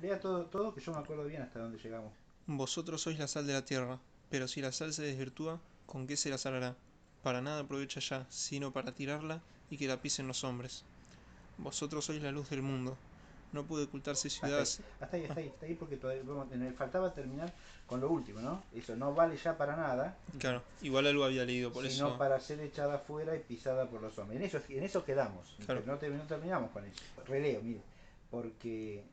lea todo que yo me acuerdo bien hasta dónde llegamos. Vosotros sois la sal de la tierra, pero si la sal se desvirtúa, ¿con qué se la salará? Para nada aprovecha ya, sino para tirarla y que la pisen los hombres. Vosotros sois la luz del mundo. No puede ocultarse Hasta ahí, ciudades. hasta ahí, Ah, hasta ahí, hasta ahí, porque todavía faltaba terminar con lo último, ¿no? Eso no vale ya para nada, claro, igual algo había leído, por sino eso. para ser echada afuera y pisada por los hombres. En eso quedamos, Claro, pero no terminamos con eso. Releo, mire, porque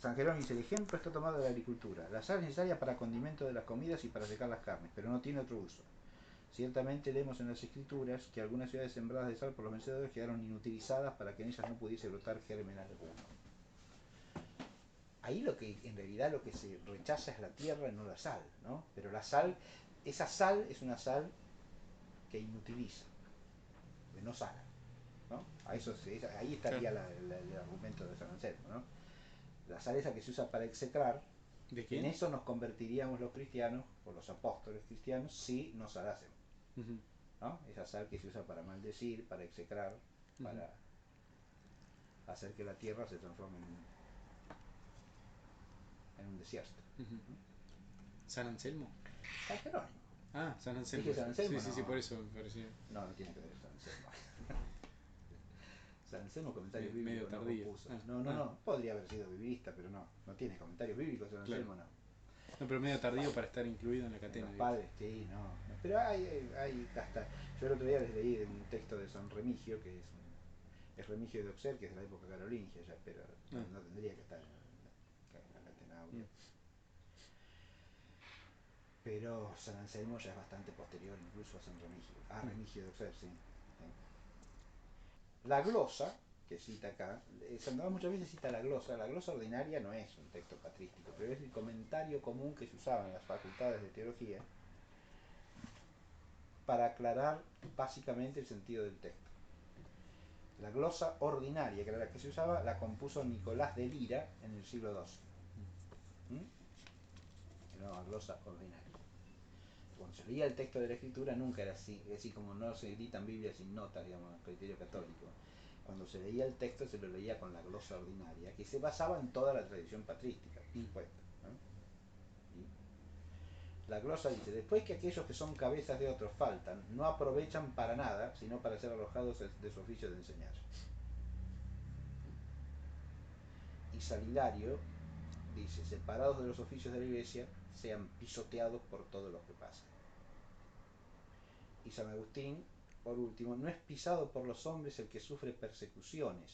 San Jerónimo dice: el ejemplo está tomado de la agricultura. La sal es necesaria para condimento de las comidas y para secar las carnes, pero no tiene otro uso. Ciertamente leemos en las escrituras que algunas ciudades sembradas de sal por los vencedores quedaron inutilizadas para que en ellas no pudiese brotar germen alguno. Ahí en realidad lo que se rechaza es la tierra y no la sal, ¿no? Pero la sal, esa sal es una sal que inutiliza, que no sala, ¿no? Ahí claro. estaría el argumento de San Anselmo, ¿no? La sal esa que se usa para execrar, ¿De en quién? eso nos convertiríamos los cristianos, o los apóstoles cristianos, si nos salásemos, Ujú, ¿no? Esa sal que se usa para maldecir, para execrar, ujú. para hacer que la tierra se transforme en un desierto. Ujú. ¿San Anselmo? San Jerónimo. Ah, San Anselmo. Dije San Anselmo, Sí, sí, sí, por no. eso me parecía No tiene que ver San Anselmo. San Anselmo comentarios medio bíblicos no tardío. compuso. Ah, No, no, ah, no. Podría haber sido biblista, pero no. No tiene comentarios bíblicos San claro. Anselmo, no. No, pero medio tardío para estar incluido en la En catena, los digo. padres, sí, no. Pero hay hasta. Yo el otro día les leí un texto de San Remigio, que es Remigio de Auxerre, que es de la época carolingia ya, pero no, Ah, no tendría que estar en la catena mm, áurea. Pero San Anselmo ya es bastante posterior incluso a San Remigio. Ah, mm, Remigio de Auxerre, sí. La glosa, que cita acá, Sandoval muchas veces cita la glosa ordinaria no es un texto patrístico, pero es el comentario común que se usaba en las facultades de teología para aclarar básicamente el sentido del texto. La glosa ordinaria, que era la que se usaba, la compuso Nicolás de Lira en el siglo XII. Era una glosa ordinaria. Cuando se leía el texto de la escritura nunca era así, es decir, como no se editan Biblias sin notas, digamos, a criterio católico. Cuando se leía el texto se lo leía con la glosa ordinaria, que se basaba en toda la tradición patrística, por mm. supuesto, ¿no? Y la glosa dice: después que aquellos que son cabezas de otros faltan, no aprovechan para nada, sino para ser arrojados de su oficio de enseñar. Y Salilario dice: separados de los oficios de la iglesia, sean pisoteados por todos los que pasan. Y San Agustín, por último: no es pisado por los hombres el que sufre persecuciones,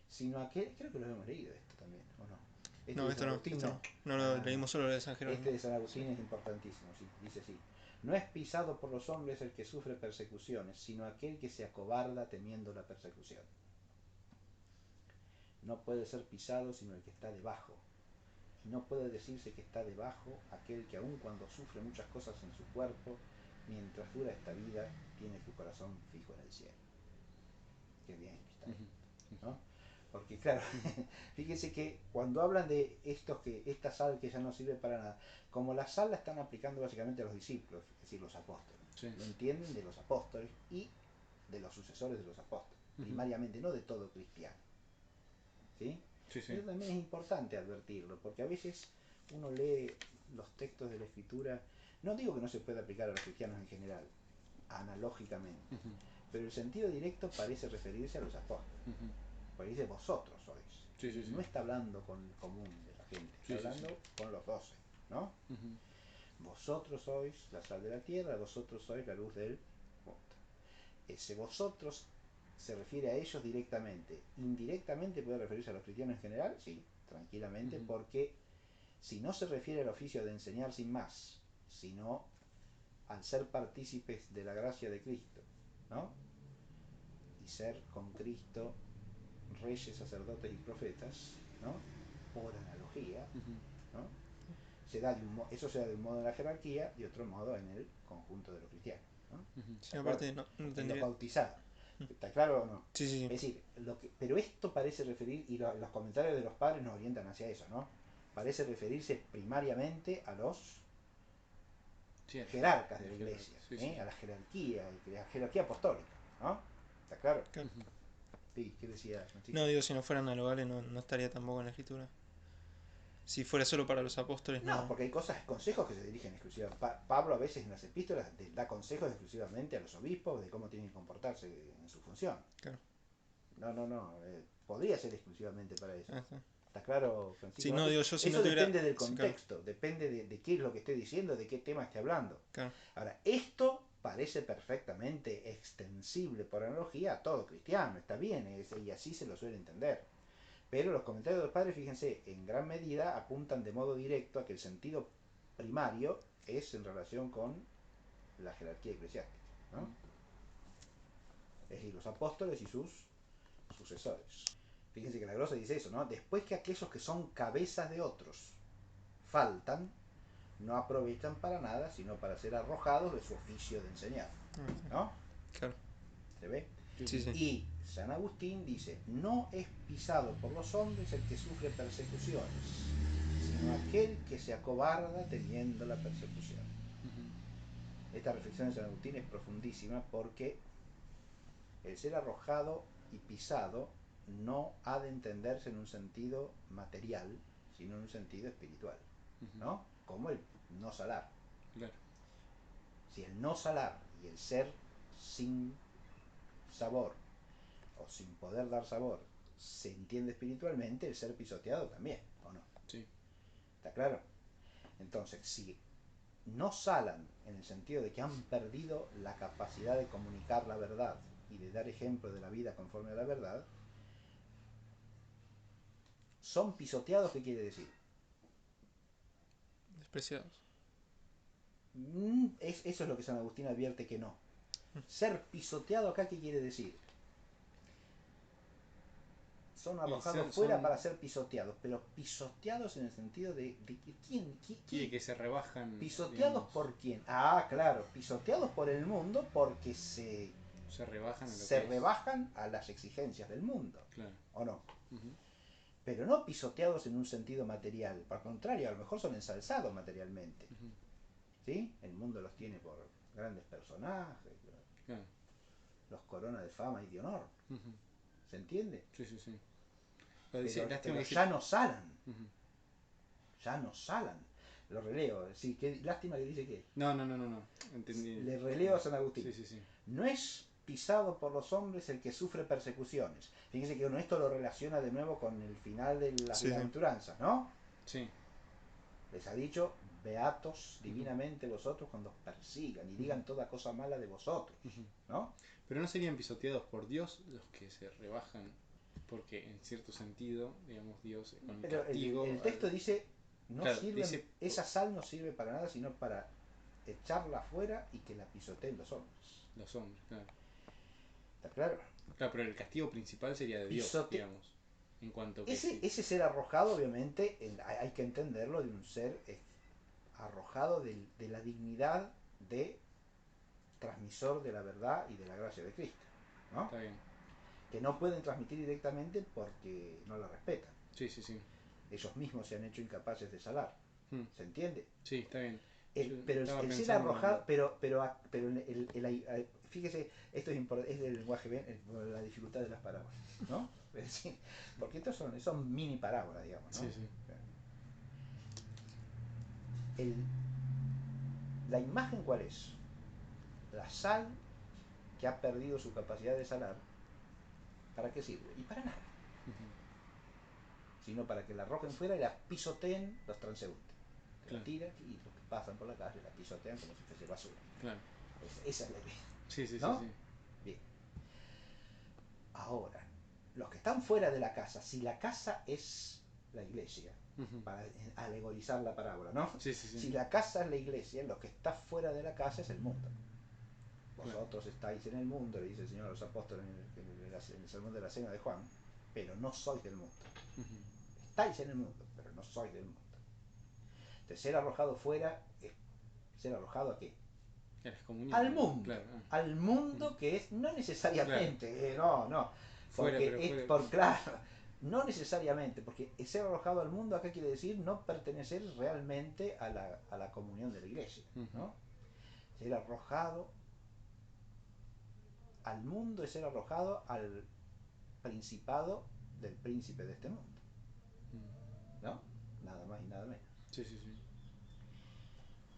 sino aquel. Creo que lo hemos leído esto también, ¿o no? Este No, de San esto no, Agustín esto no. no. No lo Ah, leímos solo lo de San este Jerónimo. de San Sí. Agustín es importantísimo, sí, dice así: no es pisado por los hombres el que sufre persecuciones, sino aquel que se acobarda temiendo la persecución. No puede ser pisado sino el que está debajo, y no puede decirse que está debajo aquel que aun cuando sufre muchas cosas en su cuerpo, mientras dura esta vida, tiene su corazón fijo en el cielo. Qué bien que está Ujú, esto, ¿no? Porque claro, fíjense que cuando hablan de esta sal que ya no sirve para nada, como la sal la están aplicando básicamente a los discípulos, es decir, los apóstoles. sí. Lo entienden de los apóstoles y de los sucesores de los apóstoles, Ujú, primariamente, no de todo cristiano. ¿Sí? sí, sí. Eso también es importante advertirlo, porque a veces uno lee los textos de la escritura, no digo que no se pueda aplicar a los cristianos en general, analógicamente, Ujú, pero el sentido directo parece referirse a los apóstoles, ujú. porque dice vosotros sois, Sí, sí, y sí. no está hablando con el común de la gente, está Sí, sí, sí. hablando con los 12, ¿no? Ujú, Vosotros sois la sal de la tierra, vosotros sois la luz del mundo. Ese vosotros se refiere a ellos directamente. Indirectamente puede referirse a los cristianos en general, sí, tranquilamente, ujú. porque si no se refiere al oficio de enseñar sin más, sino al ser partícipes de la gracia de Cristo, ¿no? Y ser con Cristo reyes, sacerdotes y profetas, ¿no? Por analogía, Ujú, ¿no? Eso se da de un modo en la jerarquía y otro modo en el conjunto de los cristianos, ¿no? ujú. Sí, ¿De acuerdo? aparte no En los tendría. bautizados. ¿Está claro o no? Sí, sí, sí. Es decir, pero esto parece referir, y los comentarios de los padres nos orientan hacia eso, ¿no? Parece referirse primariamente a los Sí, jerarcas de la jerarca. iglesia, Sí, sí, sí. a la jerarquía apostólica, ¿no? ¿Está claro? Claro. Ujú, Sí, ¿qué decía Francisco? No, digo, si no fueran analogables no estaría tampoco en la escritura. Si fuera solo para los apóstoles, No, no. porque hay consejos que se dirigen exclusivamente. Pablo a veces en las epístolas da consejos exclusivamente a los obispos de cómo tienen que comportarse en su función. Claro. No. Podría ser exclusivamente para eso. Ah, está. ¿Está claro, Francisco? Sí, no, digo, yo si Eso no tuviera. depende del Sí, claro, contexto, depende de qué es lo que esté diciendo, de qué tema esté hablando. claro. Ahora, esto parece perfectamente extensible por analogía a todo cristiano, está bien, y así se lo suele entender. Pero los comentarios de los padres, fíjense, en gran medida apuntan de modo directo a que el sentido primario es en relación con la jerarquía eclesiástica, ¿no? Es decir, los apóstoles y sus sucesores. Fíjense que la glosa dice eso, ¿no? Después que aquellos que son cabezas de otros faltan, no aprovechan para nada, sino para ser arrojados de su oficio de enseñar, ¿no? Claro. ¿Se ve? Sí, sí. Y San Agustín dice, no es pisado por los hombres el que sufre persecuciones, sino aquel que se acobarda temiendo la persecución. Esta reflexión de San Agustín es profundísima porque el ser arrojado y pisado no ha de entenderse en un sentido material, sino en un sentido espiritual, ¿no? Como el no salar. Claro. Si el no salar y el ser sin sabor o sin poder dar sabor se entiende espiritualmente, el ser pisoteado también, ¿o no? Sí. ¿Está claro? Entonces, si no salan en el sentido de que han perdido la capacidad de comunicar la verdad y de dar ejemplo de la vida conforme a la verdad, son pisoteados. ¿Qué quiere decir? Despreciados. Eso es lo que San Agustín advierte que no. Ser pisoteado acá, ¿qué quiere decir? Son arrojados fuera para ser pisoteados, pero pisoteados en el sentido de ¿quién? Y que se rebajan. ¿Pisoteados Digamos, por quién? Ah, claro, pisoteados por el mundo porque se rebajan a lo se que rebajan a las exigencias del mundo, Claro. ¿o no? Pero no pisoteados en un sentido material, por contrario, a lo mejor son ensalzados materialmente. ¿Sí? El mundo los tiene por grandes personajes, Claro. los corona de fama y de honor. ¿Se entiende? Sí. Pero Lástima ya no salan. Ya no salan. Lo releo. Sí, lástima que dice que. No. Entendí. Le releo a San Agustín. Sí. No es pisado por los hombres el que sufre persecuciones. Fíjense que uno esto lo relaciona de nuevo con el final de las bienaventuranzas, ¿no? Sí. Les ha dicho, beatos divinamente vosotros cuando os persigan y digan toda cosa mala de vosotros, ¿no? Pero no serían pisoteados por Dios los que se rebajan, porque en cierto sentido, digamos, Dios con el Pero castigo. el texto dice, no Claro, sirven, dice- esa sal no sirve para nada sino para echarla afuera y que la pisoteen los hombres. Los hombres, claro. ¿Está claro? Claro, pero el castigo principal sería de Dios, digamos. En cuanto que ese ser arrojado, obviamente, hay que entenderlo de un ser arrojado de la dignidad de transmisor de la verdad y de la gracia de Cristo, ¿no? Está bien. Que no pueden transmitir directamente porque no la respetan. Sí. Ellos mismos se han hecho incapaces de salar. ¿Se entiende? Sí, está bien. Pero el ser arrojado, fíjese, esto es importante, es del lenguaje, la dificultad de las parábolas, ¿no? Es decir, porque estos son mini parábolas, digamos, ¿no? Sí. La imagen, ¿cuál es? La sal que ha perdido su capacidad de salar, ¿para qué sirve? Y para nada. Sino para que la arrojen fuera y la pisoteen los transeúntes. La tiran y los que pasan por la calle la pisotean como si fuese basura. Claro. Esa es la idea. Sí. ¿No? Bien. Ahora, los que están fuera de la casa, si la casa es la iglesia, para alegorizar la parábola, ¿no? Sí. Si la casa es la iglesia, lo que está fuera de la casa es el mundo. Vosotros estáis en el mundo, le dice el Señor a los apóstoles en el sermón de la cena de Juan, pero no sois del mundo. Estáis en el mundo, pero no sois del mundo. Entonces, ser arrojado fuera es ser arrojado ¿a qué? Al mundo. Claro. Al mundo que es, no necesariamente, no. Porque claro, no necesariamente, porque ser arrojado al mundo acá quiere decir no pertenecer realmente a la comunión de la iglesia, ¿no? Ser arrojado al mundo es ser arrojado principado del príncipe de este mundo, Mm. ¿no? Nada más y nada menos. Sí, sí, sí.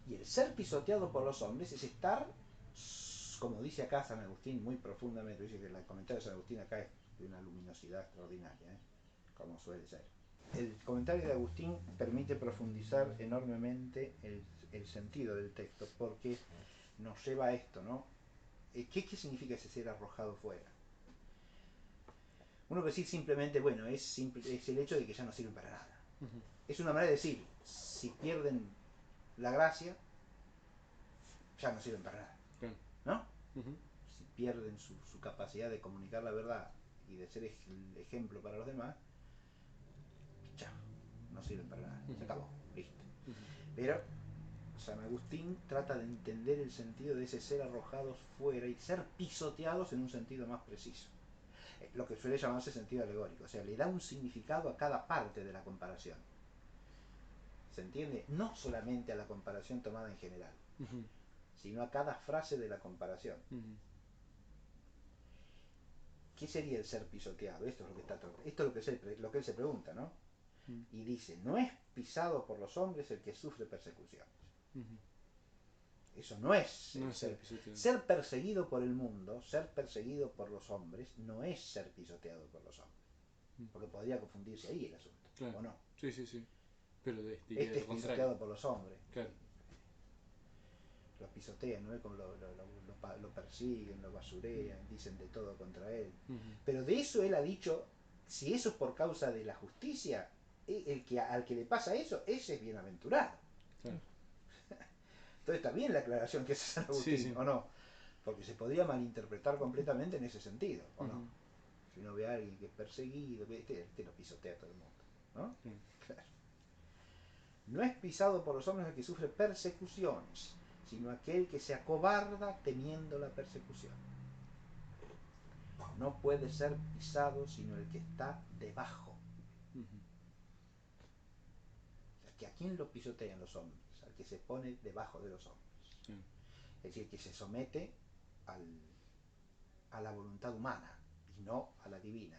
Y el ser pisoteado por los hombres es estar, como dice acá San Agustín muy profundamente, dice que el comentario de San Agustín acá es de una luminosidad extraordinaria, como suele ser. El comentario de Agustín permite profundizar enormemente el sentido del texto, porque nos lleva a esto, ¿no? ¿Qué significa ese ser arrojado fuera? Uno puede decir simplemente, bueno, es el hecho de que ya no sirven para nada. Ujú. Es una manera de decir, si pierden la gracia, ya no sirven para nada, Claro. ¿no? Ujú. Si pierden su capacidad de comunicar la verdad y de ser el ejemplo para los demás, ya, no sirven para nada, se acabó, listo. Ujú. Pero San Agustín trata de entender el sentido de ese ser arrojados fuera y ser pisoteados en un sentido más preciso. Lo que suele llamarse sentido alegórico, o sea, le da un significado a cada parte de la comparación. ¿Se entiende? No solamente a la comparación tomada en general, Ujú. sino a cada frase de la comparación. Ujú. ¿Qué sería el ser pisoteado? Esto es lo que esto es lo que él se pregunta, ¿no? Ujú. Y dice, no es pisado por los hombres el que sufre persecuciones. Ujú. Eso no es No el es ser ser. pisoteado. Ser perseguido por el mundo, ser perseguido por los hombres, no es ser pisoteado por los hombres. Porque podría confundirse ahí el asunto, Claro. ¿o no? Sí, sí, sí. Pero diría Este es lo contrario. pisoteado por los hombres. Claro. Lo pisotean, ¿no? Como lo persiguen, lo basurean, dicen de todo contra él. Ujú. Pero de eso él ha dicho, si eso es por causa de la justicia, al que le pasa eso, ese es bienaventurado. Claro. Entonces está bien la aclaración que hace San Agustín, Sí, sí. ¿o no? Porque se podría malinterpretar completamente en ese sentido, ¿o no? Ujú. Si uno ve a alguien que es perseguido, este lo pisotea a todo el mundo, ¿no? Claro. Claro. No es pisado por los hombres el que sufre persecuciones, sino aquel que se acobarda temiendo la persecución. No puede ser pisado sino el que está debajo. Ujú. O sea, que ¿a quién lo pisotean los hombres? Al que se pone debajo de los hombres. Claro. Es decir, que se somete a la voluntad humana y no a la divina.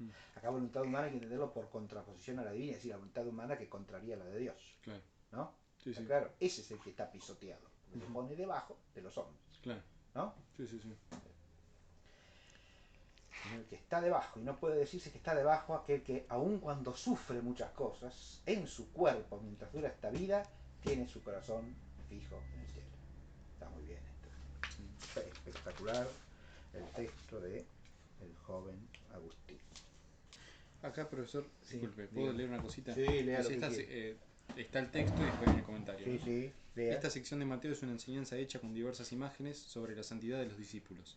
Ujú. Acá voluntad humana hay que entenderlo por contraposición a la divina, es decir, la voluntad humana que contraría la de Dios. Claro. ¿No? Sí, sí. Claro, ese es el que está pisoteado, porque se Ujú. pone debajo de los hombres. Claro. ¿No? Sí, sí, sí. Sino el que está debajo, y no puede decirse que está debajo aquel que, aun cuando sufre muchas cosas, en su cuerpo, mientras dura esta vida, tiene su corazón fijo en el cielo. Está muy bien esto. Sí. Espectacular el texto de el joven Agustín. Acá, profesor, Sí, disculpe, ¿puedo dígame. leer una cosita? Sí, lea lo Dice, que está el texto y después viene el comentario. Sí, ¿no? sí, lea. Esta sección de Mateo es una enseñanza hecha con diversas imágenes sobre la santidad de los discípulos.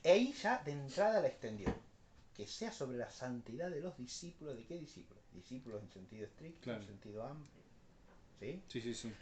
Ahí ya de entrada la extendió. Que sea sobre la santidad de los discípulos. ¿De qué discípulos? Discípulos en sentido estricto, Claro. en sentido amplio. ¿Sí? Sí, sí, sí.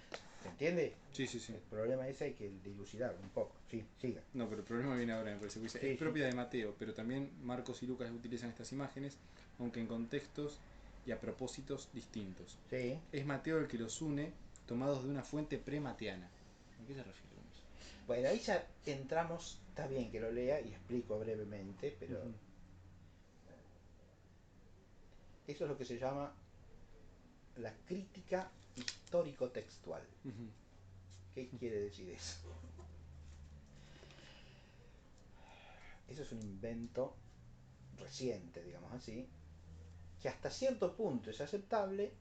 ¿Se entiende? Sí, sí, sí. El problema ese hay que dilucidar un poco. Sí, siga. No, pero el problema viene ahora, me parece. Dice, Sí, es sí. propia de Mateo, pero también Marcos y Lucas utilizan estas imágenes, aunque en contextos y a propósitos distintos. Sí. Es Mateo el que los une, tomados de una fuente premateana. ¿A qué se refiere con eso? Bueno, ahí ya entramos, está bien que lo lea y explico brevemente, pero Ujú. eso es lo que se llama la crítica histórico-textual. Ujú. ¿Qué quiere decir eso? Eso es un invento reciente, digamos así, que hasta cierto punto es aceptable,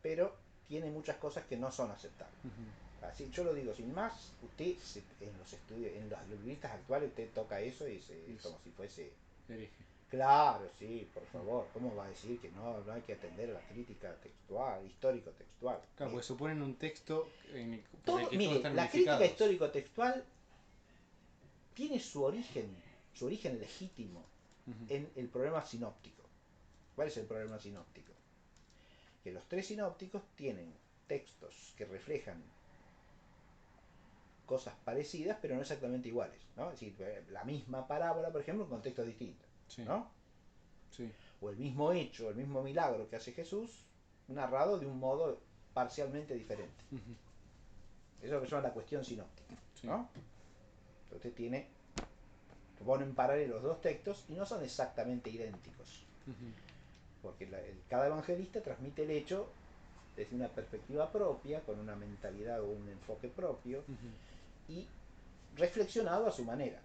pero tiene muchas cosas que no son aceptables. Ujú. Así yo lo digo sin más, usted en los estudios, en las revistas actuales usted toca eso y es como si fuese... Hereje. Claro, sí, por favor, ¿cómo va a decir que no hay que atender a la crítica textual, histórico-textual? Claro, Mire, pues suponen un texto por el que todos mire, están la crítica unificados. histórico-textual tiene su origen legítimo Ujú. en el problema sinóptico. ¿Cuál es el problema sinóptico? Que los tres sinópticos tienen textos que reflejan cosas parecidas, pero no exactamente iguales, ¿no? Es decir, la misma parábola, por ejemplo, en contextos distintos, Sí, ¿no? sí. O el mismo hecho, el mismo milagro que hace Jesús, narrado de un modo parcialmente diferente. Ujú. Eso es lo que se llama la cuestión sinóptica, Sí. ¿no? Entonces tiene ponen en paralelo los dos textos y no son exactamente idénticos, porque cada evangelista transmite el hecho desde una perspectiva propia, con una mentalidad o un enfoque propio y reflexionado a su manera.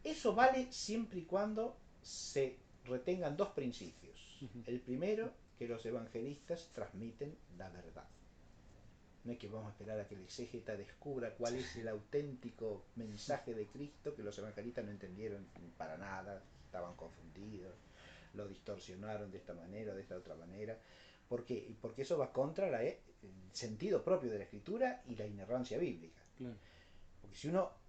Eso vale siempre y cuando se retengan dos principios. El primero, que los evangelistas transmiten la verdad. No es que vamos a esperar a que el exégeta descubra cuál es el auténtico mensaje de Cristo, que los evangelistas no entendieron para nada, estaban confundidos, lo distorsionaron de esta manera o de esta otra manera. ¿Por qué? Porque eso va contra el sentido propio de la escritura y la inerrancia bíblica. Porque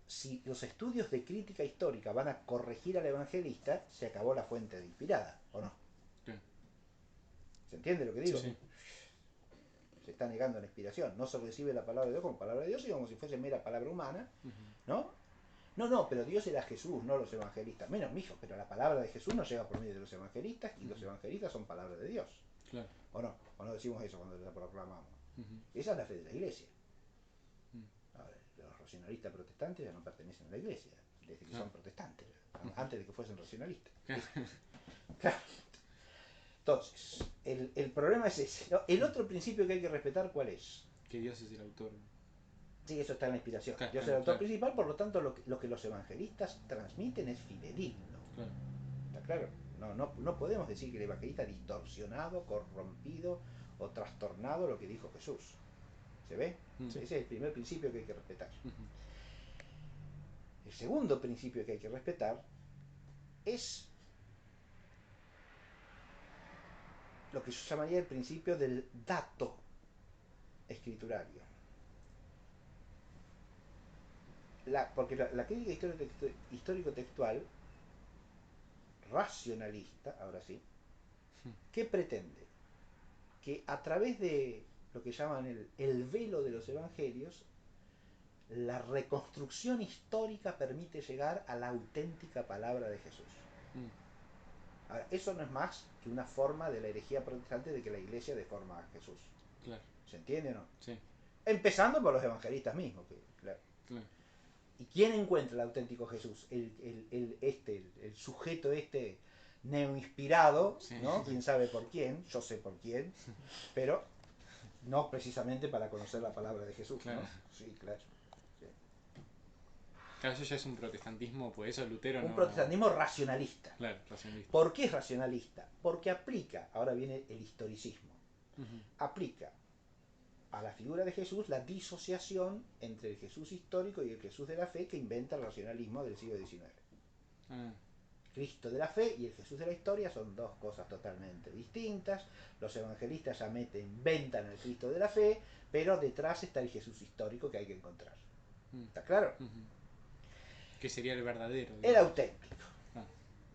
si los estudios de crítica histórica van a corregir al evangelista, se acabó la fuente de inspirada, ¿o no? ¿Se entiende lo que digo? Sí. Se está negando la inspiración. No se recibe la palabra de Dios como palabra de Dios, y como si fuese mera palabra humana, ¿no? No, pero Dios era Jesús, no los evangelistas. Menos, mijo, pero la palabra de Jesús no llega por medio de los evangelistas, y los evangelistas son palabra de Dios. Claro. ¿O no decimos eso cuando la proclamamos? Esa es la fe de la iglesia. Ahora, los racionalistas protestantes ya no pertenecen a la iglesia, desde que son protestantes, antes de que fuesen racionalistas. Claro. Entonces, el problema es ese. El otro principio que hay que respetar, ¿cuál es? Que Dios es el autor. Sí, eso está en la inspiración. Claro, Dios es el autor principal, por lo tanto lo que los evangelistas transmiten es fidedigno. Claro. ¿Está claro? No podemos decir que el evangelista ha distorsionado, corrompido o trastornado lo que dijo Jesús. ¿Se ve? Ese es el primer principio que hay que respetar. El segundo principio que hay que respetar es lo que yo llamaría el principio del dato escriturario. Porque la crítica histórico-textual racionalista, ahora sí, ¿qué pretende? Que a través de lo que llaman el velo de los evangelios, la reconstrucción histórica permite llegar a la auténtica palabra de Jesús. Ahora, eso no es más que una forma de la herejía protestante de que la iglesia deforma a Jesús. Claro. ¿Se entiende o no? Sí. Empezando por los evangelistas mismos. Claro. ¿Y quién encuentra el auténtico Jesús? El sujeto neoinspirado, ¿no? Quién sabe por quién, yo sé por quién, pero no precisamente para conocer la palabra de Jesús, claro. ¿no? Sí, claro. Sí. Claro, eso ya es un protestantismo, pues eso Lutero Un protestantismo racionalista. Claro, racionalista. ¿Por qué es racionalista? Porque aplica, ahora viene el historicismo, aplica a la figura de Jesús la disociación entre el Jesús histórico y el Jesús de la fe que inventa el racionalismo del siglo XIX. Cristo de la fe y el Jesús de la historia son dos cosas totalmente distintas. Los evangelistas ya inventan el Cristo de la fe, pero detrás está el Jesús histórico que hay que encontrar. ¿Está claro? Que sería el verdadero. El auténtico.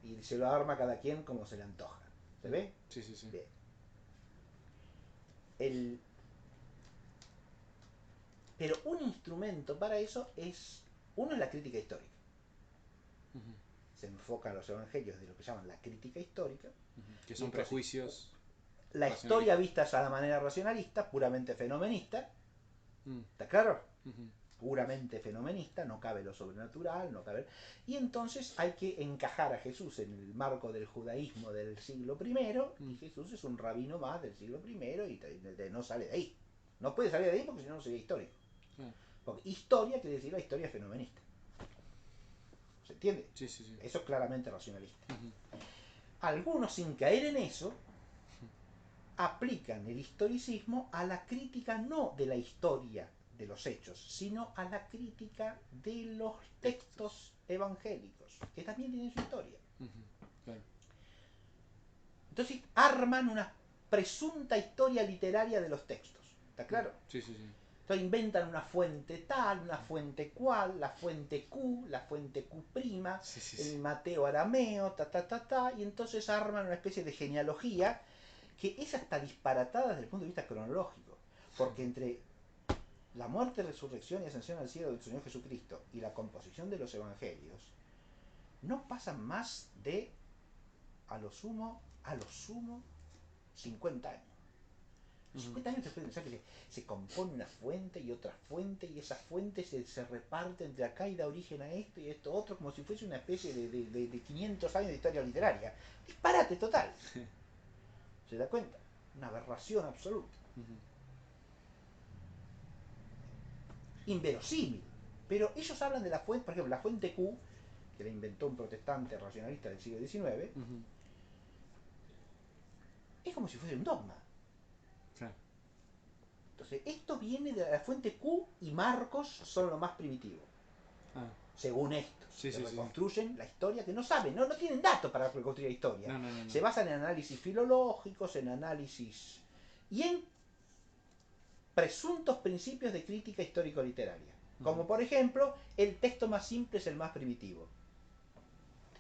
Y se lo arma cada quien como se le antoja. ¿Se ve? Sí. Bien. Pero un instrumento para eso es la crítica histórica. Se enfocan los evangelios de lo que llaman la crítica histórica, que son prejuicios. La historia vista a la manera racionalista, puramente fenomenista. ¿Está claro? Puramente fenomenista, no cabe lo sobrenatural, no cabe. Y entonces hay que encajar a Jesús en el marco del judaísmo del siglo I, y Jesús es un rabino más del siglo I y no sale de ahí. No puede salir de ahí porque si no, no sería histórico. Porque historia quiere decir la historia fenomenista. ¿Se entiende? Sí. Eso es claramente racionalista. Algunos, sin caer en eso, aplican el historicismo a la crítica no de la historia de los hechos, sino a la crítica de los textos evangélicos, que también tienen su historia. Claro. Entonces arman una presunta historia literaria de los textos. ¿Está claro? Sí. Entonces inventan una fuente tal, una fuente cual, la fuente Q, la fuente Q', el Mateo arameo, y entonces arman una especie de genealogía que es hasta disparatada desde el punto de vista cronológico, porque entre la muerte, resurrección y ascensión al cielo del Señor Jesucristo y la composición de los evangelios no pasan más de a lo sumo 50 años. Ujú. 50 años después, o sea que se compone una fuente y otra fuente, y esa fuente se reparte entre acá y da origen a esto y esto otro, como si fuese una especie de 500 años de historia literaria. Disparate total. ¿Se da cuenta? Una aberración absoluta. Ujú. Inverosímil. Pero ellos hablan de la fuente, por ejemplo, la fuente Q, que la inventó un protestante racionalista del siglo XIX, Ujú. es como si fuese un dogma. Claro. Entonces, esto viene de la fuente Q y Marcos son lo más primitivo. Ah, Según estos, sí, que sí, sí. reconstruyen la historia, que no saben, no tienen datos para reconstruir la historia. No, no, no, no. Se basan en análisis filológicos, en análisis y en presuntos principios de crítica histórico-literaria. Como Ujú. por ejemplo, el texto más simple es el más primitivo.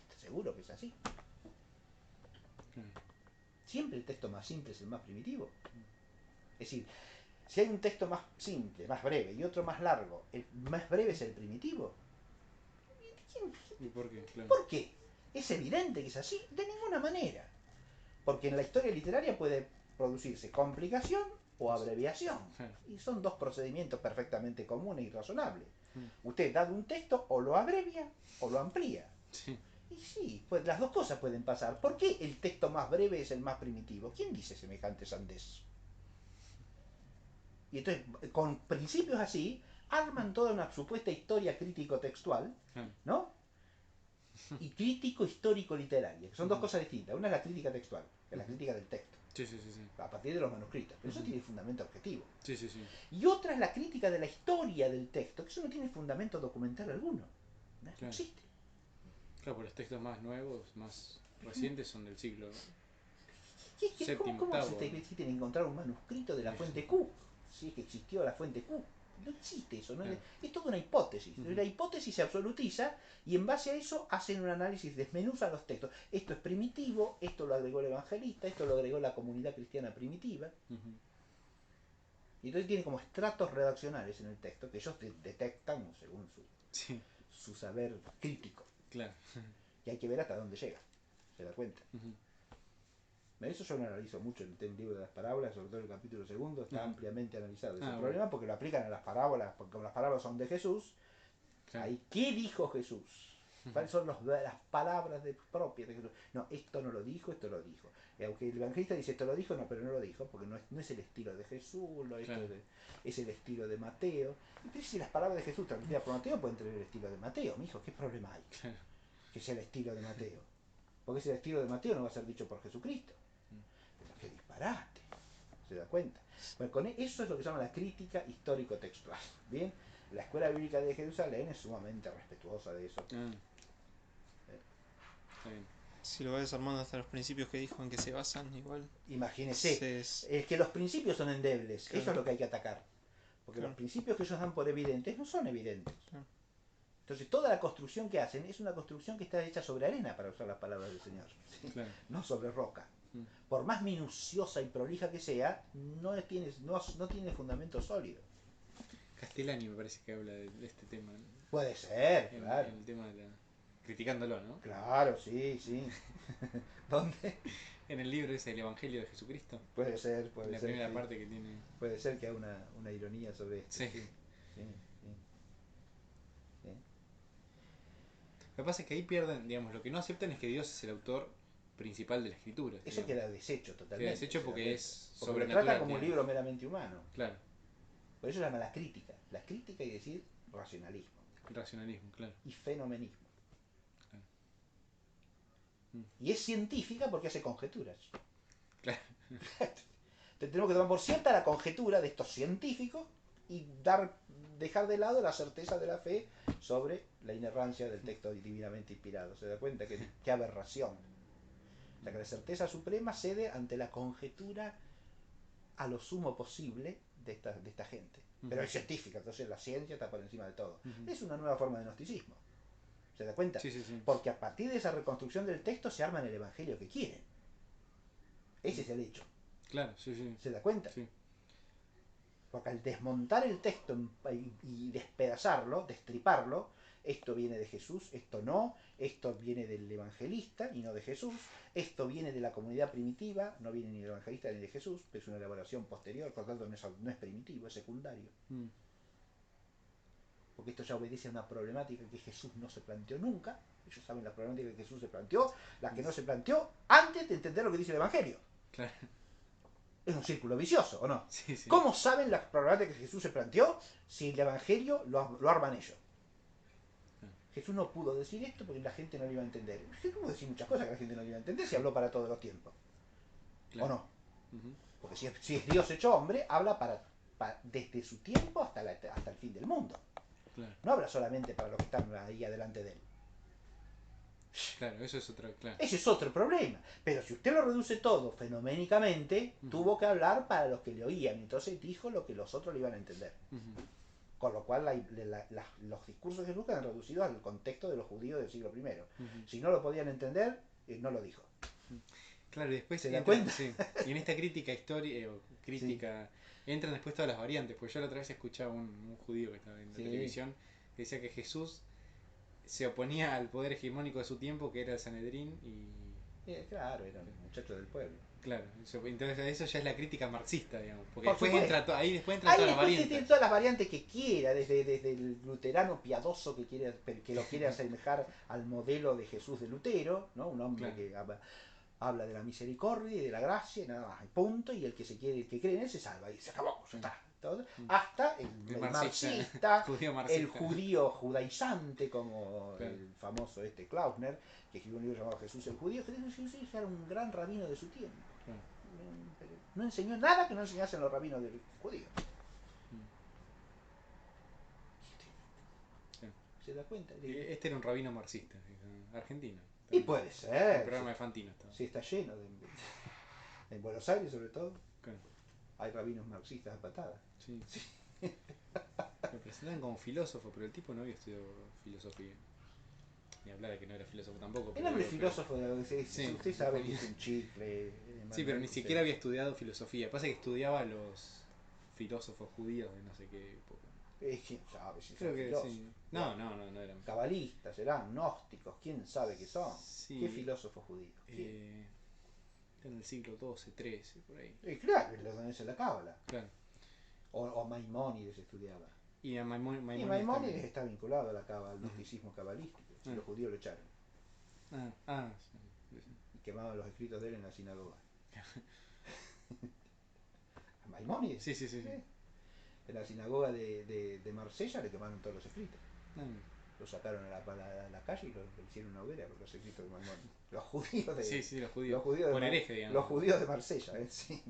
¿Estás seguro que es así? Claro. Siempre el texto más simple es el más primitivo. Es decir, si hay un texto más simple, más breve, y otro más largo, el más breve es el primitivo. ¿Y por qué? Claro. ¿Por qué? Es evidente que es así. De ninguna manera. Porque en la historia literaria puede producirse complicación o abreviación. Claro. Y son dos procedimientos perfectamente comunes y razonables. Mm. Usted, dado un texto, o lo abrevia o lo amplía. Sí. Y sí, pues las dos cosas pueden pasar. ¿Por qué el texto más breve es el más primitivo? ¿Quién dice semejante sandez? Y entonces, con principios así, arman toda una supuesta historia crítico-textual, Claro. ¿no? Y crítico-histórico-literaria, que son dos Ujú. cosas distintas. Una es la crítica textual, que es la Ujú. crítica del texto, Sí, sí, sí, sí. a partir de los manuscritos. Pero eso Ujú. tiene fundamento objetivo. Sí, sí, sí. Y otra es la crítica de la historia del texto, que eso no tiene fundamento documental alguno. No Claro. existe. Claro, pues los textos más nuevos, más recientes son del siglo ¿Cómo, séptimo, cómo se octavo. te encontrar un manuscrito de la fuente Q? Si es que existió la fuente Q. No existe eso, ¿no? Claro. Es toda una hipótesis. Ujú. La hipótesis se absolutiza y en base a eso hacen un análisis, desmenuzan los textos. Esto es primitivo, esto lo agregó el evangelista, esto lo agregó la comunidad cristiana primitiva. Ujú. Y entonces tiene como estratos redaccionales en el texto que ellos detectan según Sí, su saber crítico. claro. Y hay que ver hasta dónde llega. ¿Se da cuenta? Ujú. Eso yo lo analizo mucho en el libro de las parábolas, sobre todo en el capítulo segundo, está Ujú. ampliamente analizado ese Ah, problema bueno. porque lo aplican a las parábolas, porque como las parábolas son de Jesús, Claro. ahí, ¿qué dijo Jesús? ¿Cuáles son las palabras propias de Jesús? No, esto no lo dijo, esto lo dijo. Y aunque el evangelista dice esto lo dijo, no, pero no lo dijo, porque no es el estilo de Jesús, no, Claro. es el estilo de Mateo. Y pero si las palabras de Jesús transmitidas por Mateo pueden tener el estilo de Mateo, mi hijo, ¿qué problema hay? Claro. Que sea el estilo de Mateo. Porque ese estilo de Mateo no va a ser dicho por Jesucristo. Pero qué disparate. ¿Se da cuenta? Bueno, eso es lo que se llama la crítica histórico-textual. Bien, la Escuela Bíblica de Jerusalén es sumamente respetuosa de eso. Ah, está bien. Si lo va desarmando hasta los principios que dijo en que se basan, igual. Imagínese, Es, es que los principios son endebles, Claro. eso es lo que hay que atacar. Porque Claro. los principios que ellos dan por evidentes no son evidentes. Claro. Entonces toda la construcción que hacen es una construcción que está hecha sobre arena, para usar las palabras del Señor, ¿sí? Claro. No sobre roca. Mm. Por más minuciosa y prolija que sea, no tiene fundamento sólido. Castellani me parece que habla de este tema. Puede ser, En claro. el tema de la. Criticándolo, ¿no? Claro, sí, sí. ¿Dónde? En el libro ese, El Evangelio de Jesucristo. Puede ser, En puede la ser. primera Sí. parte que tiene. Puede ser que haya una ironía sobre esto. Sí. Sí, sí, sí, sí. Lo que pasa es que ahí pierden, digamos, lo que no aceptan es que Dios es el autor principal de la escritura. Eso digamos. queda deshecho totalmente. Queda deshecho ¿se da porque cuenta? es Porque lo sobrenatural. trata como un digamos. libro meramente humano. Claro, Por eso se llama la crítica. La crítica y decir racionalismo el racionalismo, claro. y fenomenismo. Claro. Mm. Y es científica porque hace conjeturas. Claro. Tenemos que tomar por cierta la conjetura de estos científicos y dejar de lado la certeza de la fe sobre la inerrancia del texto divinamente inspirado. ¿Se da cuenta? Qué aberración. O sea, que la certeza suprema cede ante la conjetura a lo sumo posible de esta gente. Pero es científica, entonces la ciencia está por encima de todo. Ujú. Es una nueva forma de gnosticismo. ¿Se da cuenta? Sí, sí, sí. Porque a partir de esa reconstrucción del texto se arman el evangelio que quieren. Ese es el hecho. Claro, sí, sí. ¿Se da cuenta? Sí. Porque al desmontar el texto y despedazarlo, destriparlo, esto viene de Jesús, esto no, esto viene del evangelista y no de Jesús, esto viene de la comunidad primitiva, no viene ni del evangelista ni de Jesús, es una elaboración posterior, por lo tanto no es primitivo, es secundario. Porque esto ya obedece a una problemática que Jesús no se planteó nunca. Ellos saben la problemática que Jesús se planteó, la que no se planteó antes de entender lo que dice el Evangelio. Claro. Es un círculo vicioso, ¿o no? Sí, sí. ¿Cómo saben las problemáticas que Jesús se planteó si el Evangelio lo arman ellos? Jesús no pudo decir esto porque la gente no lo iba a entender. Jesús pudo decir muchas cosas que la gente no lo iba a entender si habló para todos los tiempos. Claro. ¿O no? Porque si es Dios hecho hombre, habla desde su tiempo hasta el fin del mundo. Claro. No habla solamente para los que están ahí adelante de él. Claro, eso es otro, claro. Ese es otro problema. Pero si usted lo reduce todo fenoménicamente, tuvo que hablar para los que le oían. Entonces dijo lo que los otros le iban a entender. Con lo cual los discursos de Jesús quedan reducidos al contexto de los judíos del siglo I. Si no lo podían entender, no lo dijo. Claro, y después ¿Se da cuenta? Sí. Y en esta crítica crítica entran después todas las variantes. Pues yo la otra vez escuchaba un judío que estaba en la televisión que decía que Jesús se oponía al poder hegemónico de su tiempo, que era el Sanedrín, y claro, era un muchacho del pueblo. Claro, entonces eso ya es la crítica marxista, digamos, porque Por después entra ahí todas las variantes. Tiene todas las variantes que quiera, desde el luterano piadoso que lo quiere asemejar al modelo de Jesús de Lutero, ¿no? Un hombre que habla de la misericordia y de la gracia y nada más, y punto, y el que cree en él se salva y se acabó, ya está. Hasta el marxista, el judío judaizante, como el famoso Klausner, que escribió un libro llamado Jesús el Judío, que Jesús era un gran rabino de su tiempo. No enseñó nada que no enseñasen los rabinos del judío. ¿Se da cuenta? Este era un rabino marxista, argentino. Y puede ser. El programa de Fantino estaba. Sí, está lleno en Buenos Aires sobre todo. Claro. Hay rabinos marxistas a patadas. Sí. Lo presentan como filósofo, pero el tipo no había estudiado filosofía. Ni hablar de que no era filósofo tampoco. El hombre filósofo, usted sabe que es un chicle. Sí, pero ni siquiera había estudiado filosofía. Pasa que estudiaba a los filósofos judíos de no sé qué época. ¿Quién sabe si Creo son que filósofos? sí. No eran. Cabalistas, serán gnósticos, quién sabe qué son. Sí. ¿Qué filósofos judíos? En el siglo XII, XIII, por ahí. Claro, es donde se la cábala. Claro. O Maimónides estudiaba. Y a Maimónides está vinculado a la cábala, al gnosticismo cabalístico. Si los judíos lo echaron. Sí. Y quemaban los escritos de él en la sinagoga. Maimónides. Sí. En la sinagoga de Marsella le quemaron todos los escritos. Lo sacaron a la calle y lo hicieron una hoguera con los escritos de Maimónides. Los judíos de. Sí, los judíos. Por hereje, digamos. Los judíos de Marsella, sí.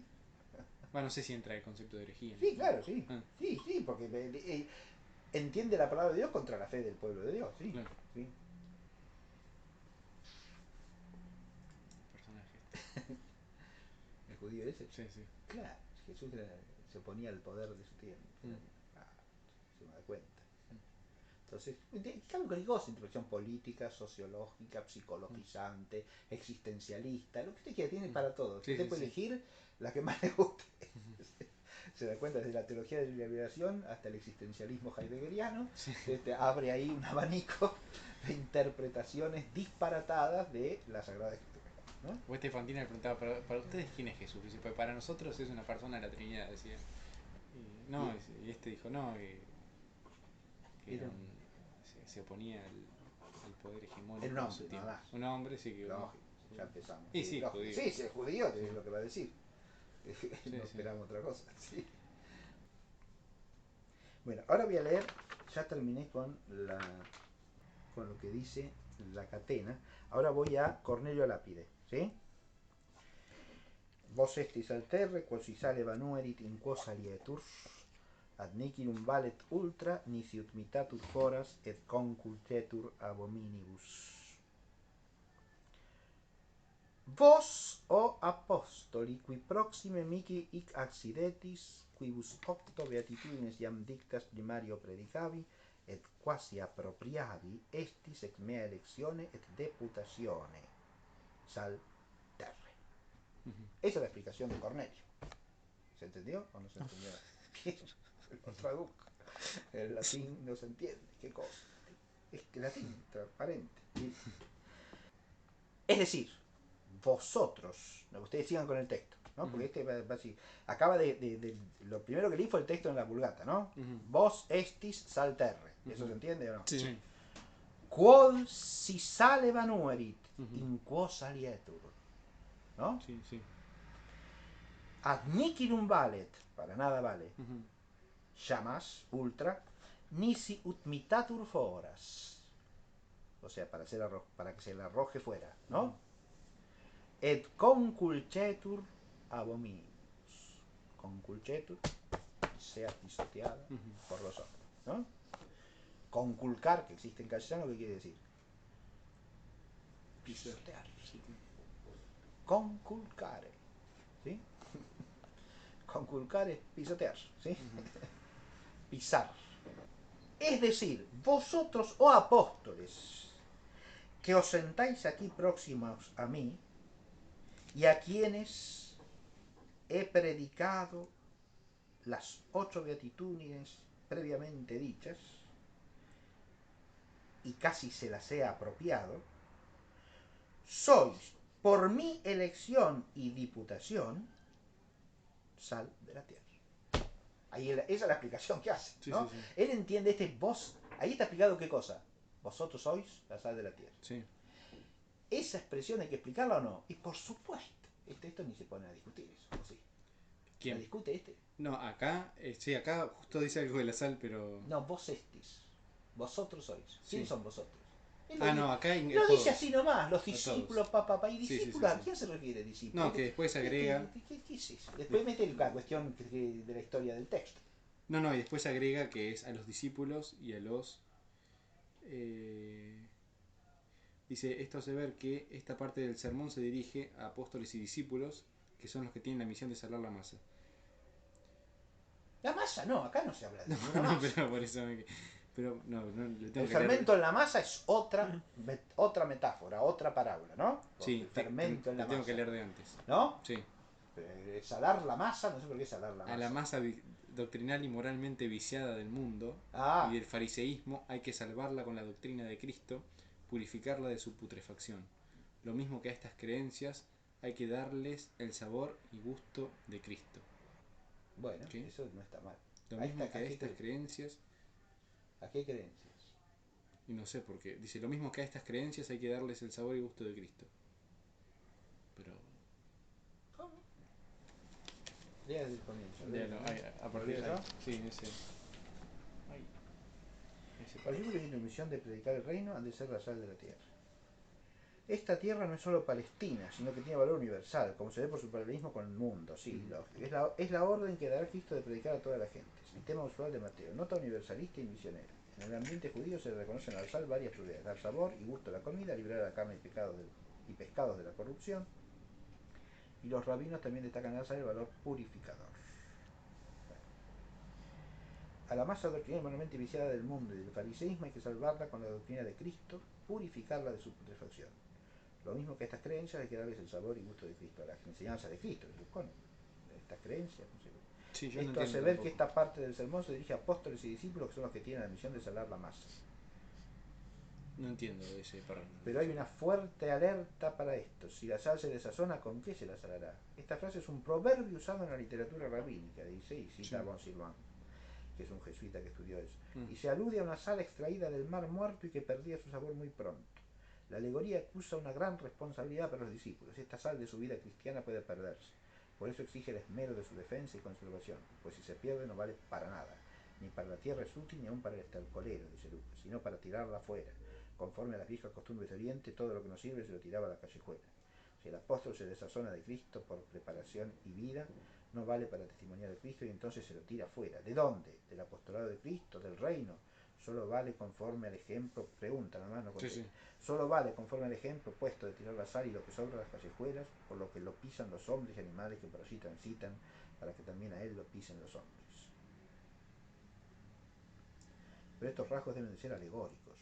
Bueno, no sé si entra el concepto de herejía. Sí, claro, sí. Sí, porque entiende la palabra de Dios contra la fe del pueblo de Dios, sí. Claro. Sí. Personaje. ¿El judío ese? Sí. Claro, Jesús se oponía al poder de su tiempo. Se me da cuenta. Entonces, cualquier cosa, interpretación política, sociológica, psicologizante, existencialista, lo que usted quiera, tiene para todo. Usted puede elegir la que más le guste. Se da cuenta, desde la teología de la liberación hasta el existencialismo heideggeriano, abre ahí un abanico de interpretaciones disparatadas de la Sagrada Escritura, ¿no? O Fantina le preguntaba, ¿para ustedes quién es Jesús? Dice, pues para nosotros es una persona de la Trinidad, decía. Y este dijo, no, que se oponía al poder hegemónico. Era un hombre, nada más. Un hombre, sí que... Lógico, ya empezamos. Sí, judío. Sí, es judío, es lo que va a decir. No esperamos otra cosa. Sí. Bueno, ahora voy a leer, ya terminé con lo que dice la catena. Ahora voy a Cornelio Lápide, ¿sí? Vos estis alterre, quasi sale vanuerit in quos alietur, ad nicinum valet ultra, nisi ut mitatur foras, et concultetur abominibus. Vos, o apostoli, qui proxime mihi hic accidetis, quibus octo beatitudines iam dictas primario predicavi, et quasi appropriavi, estis ex mea electione et deputatione. Sal terre. Esa es la explicación de Cornelio. ¿Se entendió o no se entendió? Lo traduzco. El latín no se entiende. ¿Qué cosa? es latín, transparente. ¿Sí? Es decir, vosotros, lo que ustedes sigan con el texto, ¿no? Porque este va así. Acaba lo primero que leí fue el texto en la Vulgata, ¿no? Vos estis salterre. ¿Eso se entiende o no? Sí. Sí. Quod si sale vanuerit, in quo salietur. ¿No? Sí, sí. Ad nihilum valet, para nada vale. Jamás, ultra, nisi ut mitatur foras. O sea, para que se le arroje fuera, ¿no? Et conculcetur abominibus. Conculcetur, sea pisoteada por los hombres, ¿no? Conculcar, que existe en castellano, ¿qué quiere decir? Pisotear. Conculcare, ¿sí? Conculcar es pisotear, ¿sí? Pisar. Es decir, vosotros, oh apóstoles, que os sentáis aquí próximos a mí, y a quienes he predicado las 8 beatitudes previamente dichas, y casi se las he apropiado, sois, por mi elección y diputación, sal de la tierra. Ahí esa es la explicación que hace, ¿no? Sí. Él entiende vos, ahí está explicado qué cosa. Vosotros sois la sal de la tierra. Sí. Esa expresión hay que explicarla o no. Y por supuesto, esto ni se pone a discutir eso, ¿o sí? ¿Quién? ¿La discute este? No, acá, sí, acá justo dice algo de la sal, pero... No, vos estis. Vosotros sois. ¿Quiénes son vosotros? No, acá lo dice así nomás, los discípulos, papá. ¿Y Sí, discípulos? sí. ¿A quién se refiere discípulo? No, que después agrega... ¿Qué es eso? Después mete la cuestión de la historia del texto. No, y después agrega que es a los discípulos y a los... Dice, esto hace ver que esta parte del sermón se dirige a apóstoles y discípulos, que son los que tienen la misión de salar la masa. La masa no, acá no se habla de ninguna No, masa. pero por eso pero no, le tengo El que leer. fermento en la masa es otra metáfora, otra parábola, ¿no? Sí, el fermento en la tengo masa. que leer de antes. ¿No? Sí. Salar la masa, no sé por qué salar la masa. A la masa doctrinal y moralmente viciada del mundo y del fariseísmo hay que salvarla con la doctrina de Cristo, purificarla de su putrefacción. Lo mismo que a estas creencias hay que darles el sabor y gusto de Cristo. Bueno, ¿Qué? eso no está mal. Lo mismo que a estas creencias... ¿A qué creencias? Y no sé por qué. Dice, lo mismo que a estas creencias hay que darles el sabor y gusto de Cristo. Pero... ¿Cómo? Lea desde el comienzo. Léalo, a partir de ahí. Sí, ese. Para los que tienen misión de predicar el reino han de ser la sal de la tierra. Esta tierra no es solo Palestina, sino que tiene valor universal, como se ve por su paralelismo con el mundo. Sí, es la orden que dará Cristo de predicar a toda la gente. Es el tema usual de Mateo, nota universalista y misionera. En el ambiente judío se le reconocen al sal varias propiedades: dar sabor y gusto a la comida, librar a la carne y pescados de la corrupción. Y los rabinos también destacan al sal el valor purificador. A la masa doctrina humanamente viciada del mundo y del fariseísmo hay que salvarla con la doctrina de Cristo, purificarla de su putrefacción. Lo mismo que a estas creencias hay que darles el sabor y gusto de Cristo, a las enseñanzas de Cristo, se supone. Estas creencias, no sé. Sí, yo esto no hace ver que esta parte del sermón se dirige a apóstoles y discípulos, que son los que tienen la misión de salar la masa. No entiendo ese párrafo. Pero hay una fuerte alerta para esto. Si la sal se desazona, ¿con qué se la salará? Esta frase es un proverbio usado en la literatura rabínica, dice, y cita a Bon Sylvain, que es un jesuita que estudió eso. Y se alude a una sal extraída del mar muerto y que perdía su sabor muy pronto. La alegoría acusa una gran responsabilidad para los discípulos. Esta sal de su vida cristiana puede perderse. Por eso exige el esmero de su defensa y conservación, pues si se pierde no vale para nada. Ni para la tierra es útil, ni aun para el estercolero, dice Lucas, sino para tirarla afuera. Conforme a las viejas costumbres de Oriente, todo lo que no sirve se lo tiraba a la callejuela. Si el apóstol se desazona de Cristo por preparación y vida, no vale para testimoniar de Cristo y entonces se lo tira afuera. ¿De dónde? ¿Del apostolado de Cristo? ¿Del reino? Solo vale conforme al ejemplo, pregunta nomás, no contesta. Sí. Solo vale conforme al ejemplo puesto de tirar la sal y lo que sobra las callejuelas, por lo que lo pisan los hombres y animales que por allí transitan, para que también a él lo pisen los hombres. Pero estos rasgos deben de ser alegóricos.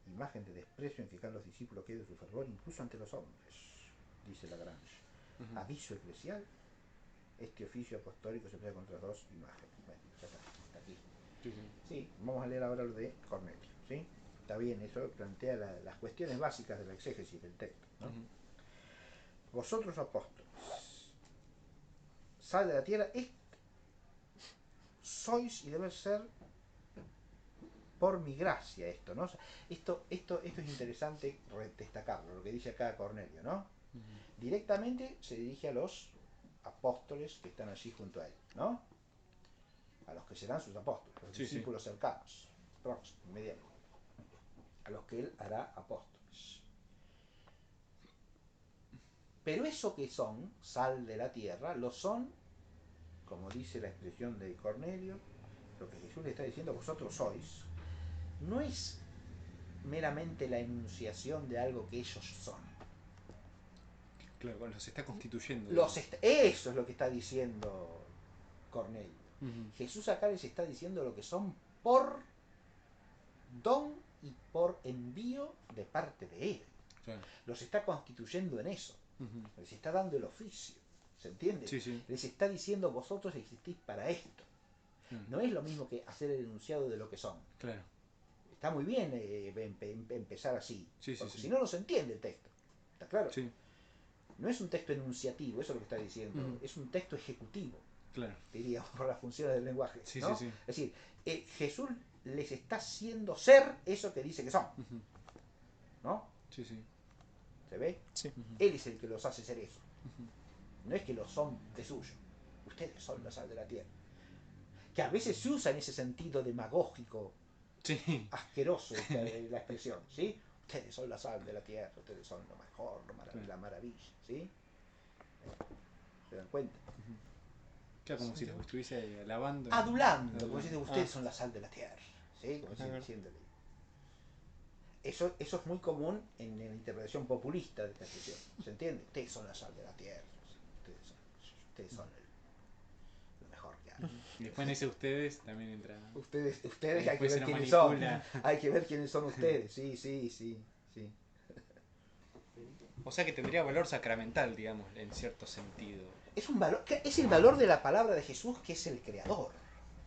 Imagen de desprecio en que caen los discípulos que hay de su fervor incluso ante los hombres, dice Lagrange. Aviso eclesial, este oficio apostólico se pega contra dos imágenes. Bueno, ya está aquí. Sí, sí. Sí, vamos a leer ahora lo de Cornelio, ¿sí? Está bien, eso plantea las cuestiones básicas de la exégesis del texto, ¿no? Ujú. Vosotros apóstoles, sal de la tierra, sois y debe ser por mi gracia esto, ¿no? Esto es interesante destacarlo, lo que dice acá Cornelio, ¿no? Ujú. Directamente se dirige a los apóstoles que están allí junto a él, ¿no? A los que serán sus apóstoles, los Sí, sí. discípulos cercanos, próximos, inmediatos, a los que él hará apóstoles. Pero eso que son, sal de la tierra, lo son, como dice la expresión de Cornelio, lo que Jesús le está diciendo, vosotros sois, no es meramente la enunciación de algo que ellos son. Claro, bueno, los está constituyendo. Eso es lo que está diciendo Cornelio. Ujú. Jesús acá les está diciendo lo que son por don y por envío de parte de él. Claro. Los está constituyendo en eso. Ujú. Les está dando el oficio. ¿Se entiende? Sí, sí. Les está diciendo vosotros existís para esto. Claro. No es lo mismo que hacer el enunciado de lo que son. Claro. Está muy bien empezar así. Sí, sí, Porque sí. si no, no se entiende el texto. ¿Está claro? Sí, No es un texto enunciativo, eso es lo que está diciendo. Ujú. Es un texto ejecutivo, claro. diríamos, por las funciones del lenguaje. Sí, ¿no? sí, sí. Es decir, Jesús les está haciendo ser eso que dice que son. Ujú. ¿No? Sí, sí. ¿Se ve? Sí. Ujú. Él es el que los hace ser eso. Ujú. No es que lo son de suyo. Ustedes son la sal de la tierra. Que a veces se usa en ese sentido demagógico, Sí. asqueroso, la expresión, ¿sí? Ustedes son la sal de la tierra, ustedes son lo mejor, la maravilla, ¿sí? ¿Se dan cuenta? Ujú. Claro, como Sí. si los estuviese alabando. Adulando, como Adulando. dicen, ustedes son la sal de la tierra, ¿sí? Como Claro. diciéndole. Eso es muy común en la interpretación populista de esta expresión, ¿se entiende? Ustedes son la sal de la tierra, ustedes son lo mejor que hay. Ujú. Y después en ese ustedes también entra. Ustedes hay que Después se ver nos quiénes son. manipula. Hay que ver quiénes son ustedes. Sí. O sea que tendría valor sacramental, digamos, en cierto sentido. Es un valor, es el valor de la palabra de Jesús, que es el creador.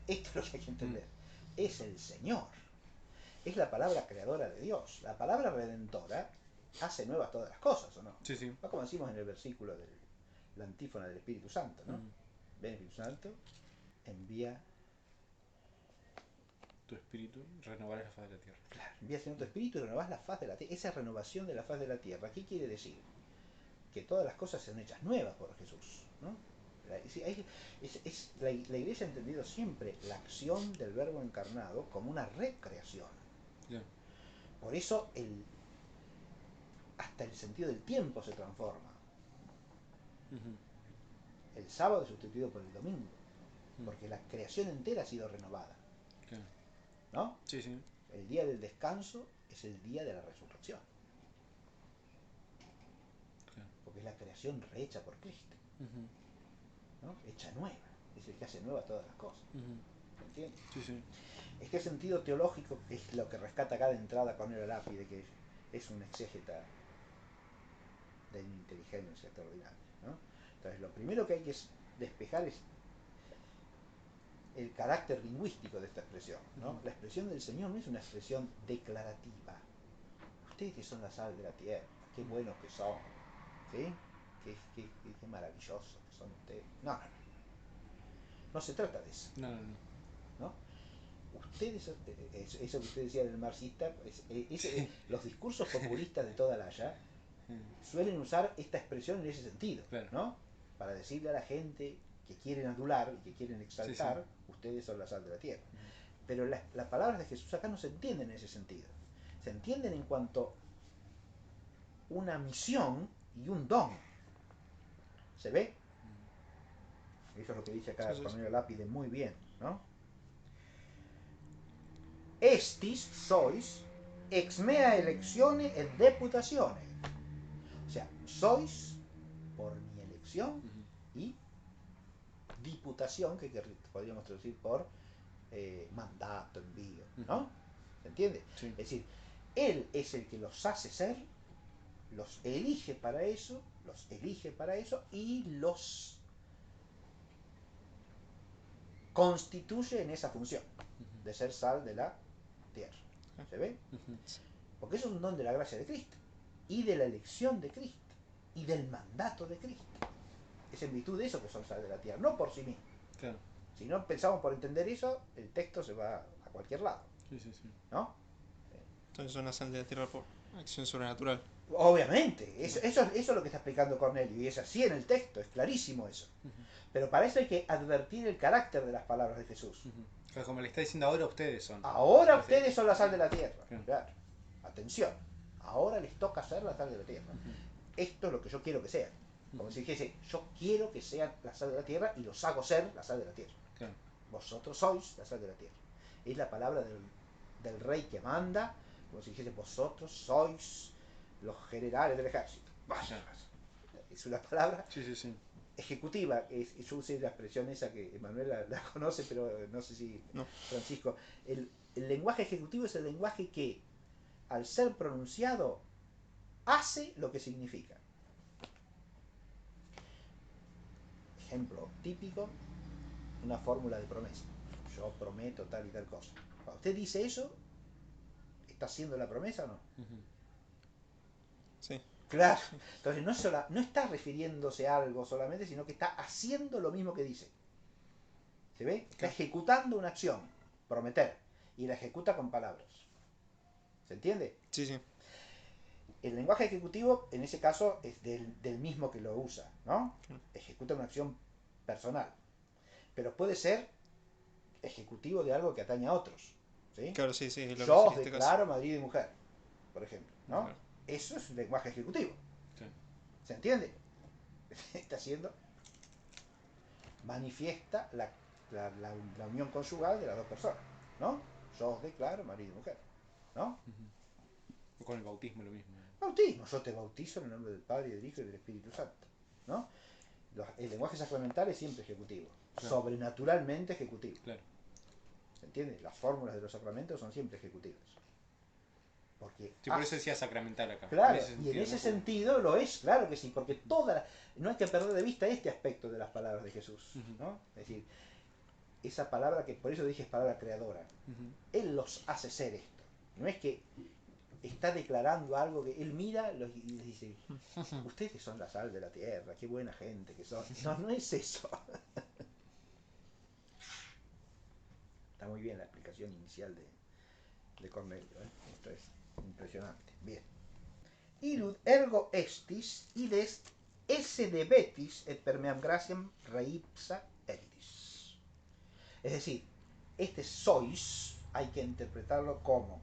Esto es lo que hay que entender. Es el Señor. Es la palabra creadora de Dios. La palabra redentora hace nuevas todas las cosas, ¿o no? Sí, sí. Como decimos en el versículo de la antífona del Espíritu Santo, ¿no? Ujú. Ven, Espíritu Santo, envía, Tu espíritu renovará la faz de la tierra. claro, envía Señor tu Espíritu y renovás la faz de la tierra. Esa renovación de la faz de la tierra, ¿qué quiere decir? Que todas las cosas sean hechas nuevas por Jesús, ¿no? La Iglesia ha entendido siempre la acción del Verbo encarnado como una recreación. Yeah. Por eso hasta el sentido del tiempo se transforma. Ujú. El sábado es sustituido por el domingo, Ujú. porque la creación entera ha sido renovada, Claro. ¿no? Sí, sí. El día del descanso es el día de la resurrección, Claro. porque es la creación rehecha por Cristo, Ujú. ¿no? Hecha nueva, es el que hace nuevas todas las cosas, Ujú. ¿entiendes? Sí, sí. Este sentido teológico es lo que rescata acá de entrada Cornelio Lápide, que es un exégeta de inteligencia extraordinaria, ¿no? Entonces, lo primero que hay que despejar es el carácter lingüístico de esta expresión, ¿no? Ujú. La expresión del Señor no es una expresión declarativa. Ustedes son la sal de la tierra, qué buenos que son, ¿sí? Qué maravillosos que son ustedes. No se trata de eso, No, no, no. ¿no? Ustedes, eso que usted decía del marxista, los discursos populistas de toda la Haya suelen usar esta expresión en ese sentido, Claro. ¿no? Para decirle a la gente que quieren adular y que quieren exaltar, Sí, sí. ustedes son la sal de la tierra. Ujú. Pero las palabras de Jesús acá no se entienden en ese sentido. Se entienden en cuanto una misión y un don. ¿Se ve? Eso es lo que dice acá Sí, sí, sí. Cornelio Lápide muy bien, ¿no? Estis sois ex mea electione et deputatione. O sea, sois por mi elección Ujú. y diputación, que podríamos traducir por mandato, envío, ¿no? Ujú. ¿Se entiende? Sí. Es decir, Él es el que los hace ser, los elige para eso y los constituye en esa función. Ujú. de ser sal de la tierra. ¿Se ve? Ujú. Porque eso es un don de la gracia de Cristo, y de la elección de Cristo, y del mandato de Cristo. Es en virtud de eso que son sal de la tierra, no por sí mismos. Claro. Si no pensamos por entender eso, el texto se va a cualquier lado, Sí, sí, sí. ¿no? Entonces son la sal de la tierra por acción sobrenatural. Obviamente, eso es lo que está explicando Cornelio, y es así en el texto, es clarísimo eso. Ujú. Pero para eso hay que advertir el carácter de las palabras de Jesús. Ujú. Claro, como le está diciendo ahora, ustedes son. Ahora Entonces, ustedes son la sal de la tierra. Claro. Claro. Atención. Ahora les toca ser la sal de la tierra. Ujú. Esto es lo que yo quiero que sean. Como Ujú. si dijese, yo quiero que sean la sal de la tierra y los hago ser la sal de la tierra. Claro. Vosotros sois la sal de la tierra. Es la palabra del rey que manda, como si dijese, vosotros sois los generales del ejército. Vaya, es una palabra Sí, sí, sí. ejecutiva. Yo usé la expresión esa que Manuel la conoce, pero no sé si No. Francisco. El lenguaje ejecutivo es el lenguaje que, al ser pronunciado, hace lo que significa. Ejemplo típico, una fórmula de promesa. Yo prometo tal y tal cosa. Cuando usted dice eso, ¿está haciendo la promesa o no? Ujú. Sí. Claro. Entonces no está refiriéndose a algo solamente, sino que está haciendo lo mismo que dice. ¿Se ve? Está Claro. ejecutando una acción, prometer, y la ejecuta con palabras. ¿Se entiende? Sí, sí. El lenguaje ejecutivo, en ese caso, es del mismo que lo usa, ¿no? Ejecuta una acción personal. Pero puede ser ejecutivo de algo que atañe a otros. ¿Sí? Claro, sí, sí, es lo que Yo sí os en este declaro marido y mujer, por ejemplo, ¿no? Claro. Eso es un lenguaje ejecutivo. Sí. ¿Se entiende? Está haciendo, manifiesta la unión conjugal de las dos personas, ¿no? Yo os declaro marido y mujer, ¿no? Ujú. O con el bautismo lo mismo. Bautismo, yo te bautizo en el nombre del Padre, y del Hijo y del Espíritu Santo, ¿no? El lenguaje sacramental es siempre ejecutivo, Claro. sobrenaturalmente ejecutivo. Claro. ¿Se entiende? Las fórmulas de los sacramentos son siempre ejecutivas. Porque Sí, por eso decía sacramental acá. claro, En ese y en ese ¿no? sentido lo es, claro que sí, porque no hay que perder de vista este aspecto de las palabras de Jesús, Ujú. ¿no? Es decir, esa palabra que por eso dije es palabra creadora. Ujú. Él los hace ser esto. No es que está declarando algo que él mira y les dice, ustedes son la sal de la tierra, qué buena gente que son. No, no es eso. Está muy bien la explicación inicial de Cornelio, ¿eh? Esto es impresionante. Bien. Ilud ergo estis, ides esse debetis et permeam gratiam reipsa eritis. Es decir, este sois hay que interpretarlo como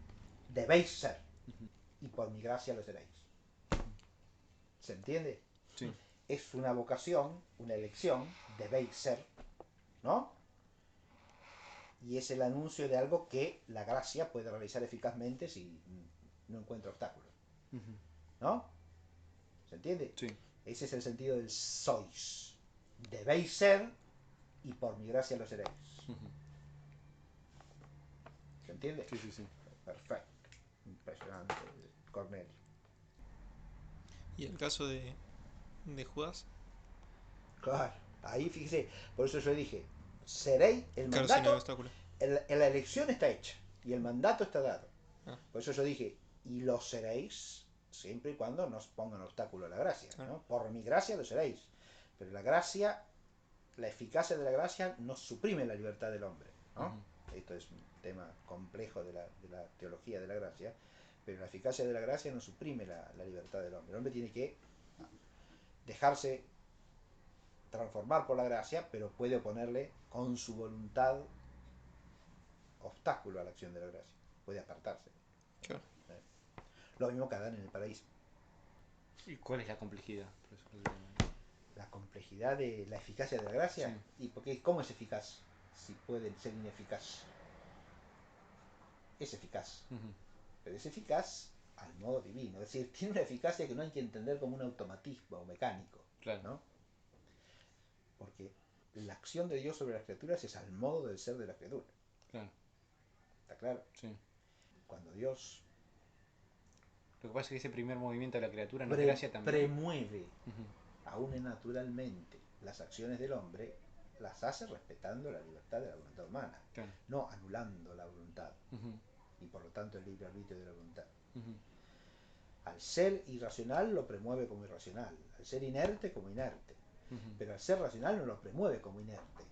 debéis ser, Ujú. y por mi gracia lo seréis. ¿Se entiende? Sí. Es una vocación, una elección, debéis ser, ¿no? Y es el anuncio de algo que la gracia puede realizar eficazmente si no encuentra obstáculos, Ujú. ¿no? ¿Se entiende? Sí. Ese es el sentido del sois. Debéis ser y por mi gracia lo seréis. Ujú. ¿Se entiende? Sí, sí, sí. Perfecto. Impresionante, Cornelio. ¿Y el caso de Judas? Claro, ahí fíjese, por eso yo dije, seréis, el Claro, sí, no hay mandato, obstáculo. la elección está hecha y el mandato está dado. Ah. Por eso yo dije, y lo seréis siempre y cuando nos pongan obstáculo a la gracia, Claro. ¿no? Por mi gracia lo seréis. Pero la gracia, la eficacia de la gracia no suprime la libertad del hombre, ¿no? Ujú. Esto es un tema complejo de la teología de la gracia, pero la eficacia de la gracia no suprime la libertad del hombre. El hombre tiene que dejarse transformar por la gracia, pero puede oponerle con su voluntad obstáculo a la acción de la gracia. Puede apartarse. Claro. Lo mismo que Adán en el paraíso. ¿Y cuál es la complejidad? Por eso lo digo. La complejidad de la eficacia de la gracia. Sí. ¿Y porque cómo es eficaz? Si puede ser ineficaz. Es eficaz. Ujú. Pero es eficaz al modo divino. Es decir, tiene una eficacia que no hay que entender como un automatismo mecánico. Claro. ¿No? Porque la acción de Dios sobre las criaturas es al modo del ser de la criatura. Claro. ¿Está claro? Sí. Cuando Dios Lo que pasa es que ese primer movimiento de la criatura no es gracia también. premueve Ujú. aún naturalmente las acciones del hombre, las hace respetando la libertad de la voluntad humana, Claro. no anulando la voluntad Ujú, y por lo tanto el libre arbitrio de la voluntad. ujú. Al ser irracional lo promueve como irracional, al ser inerte como inerte, Ujú. pero al ser racional no lo promueve como inerte,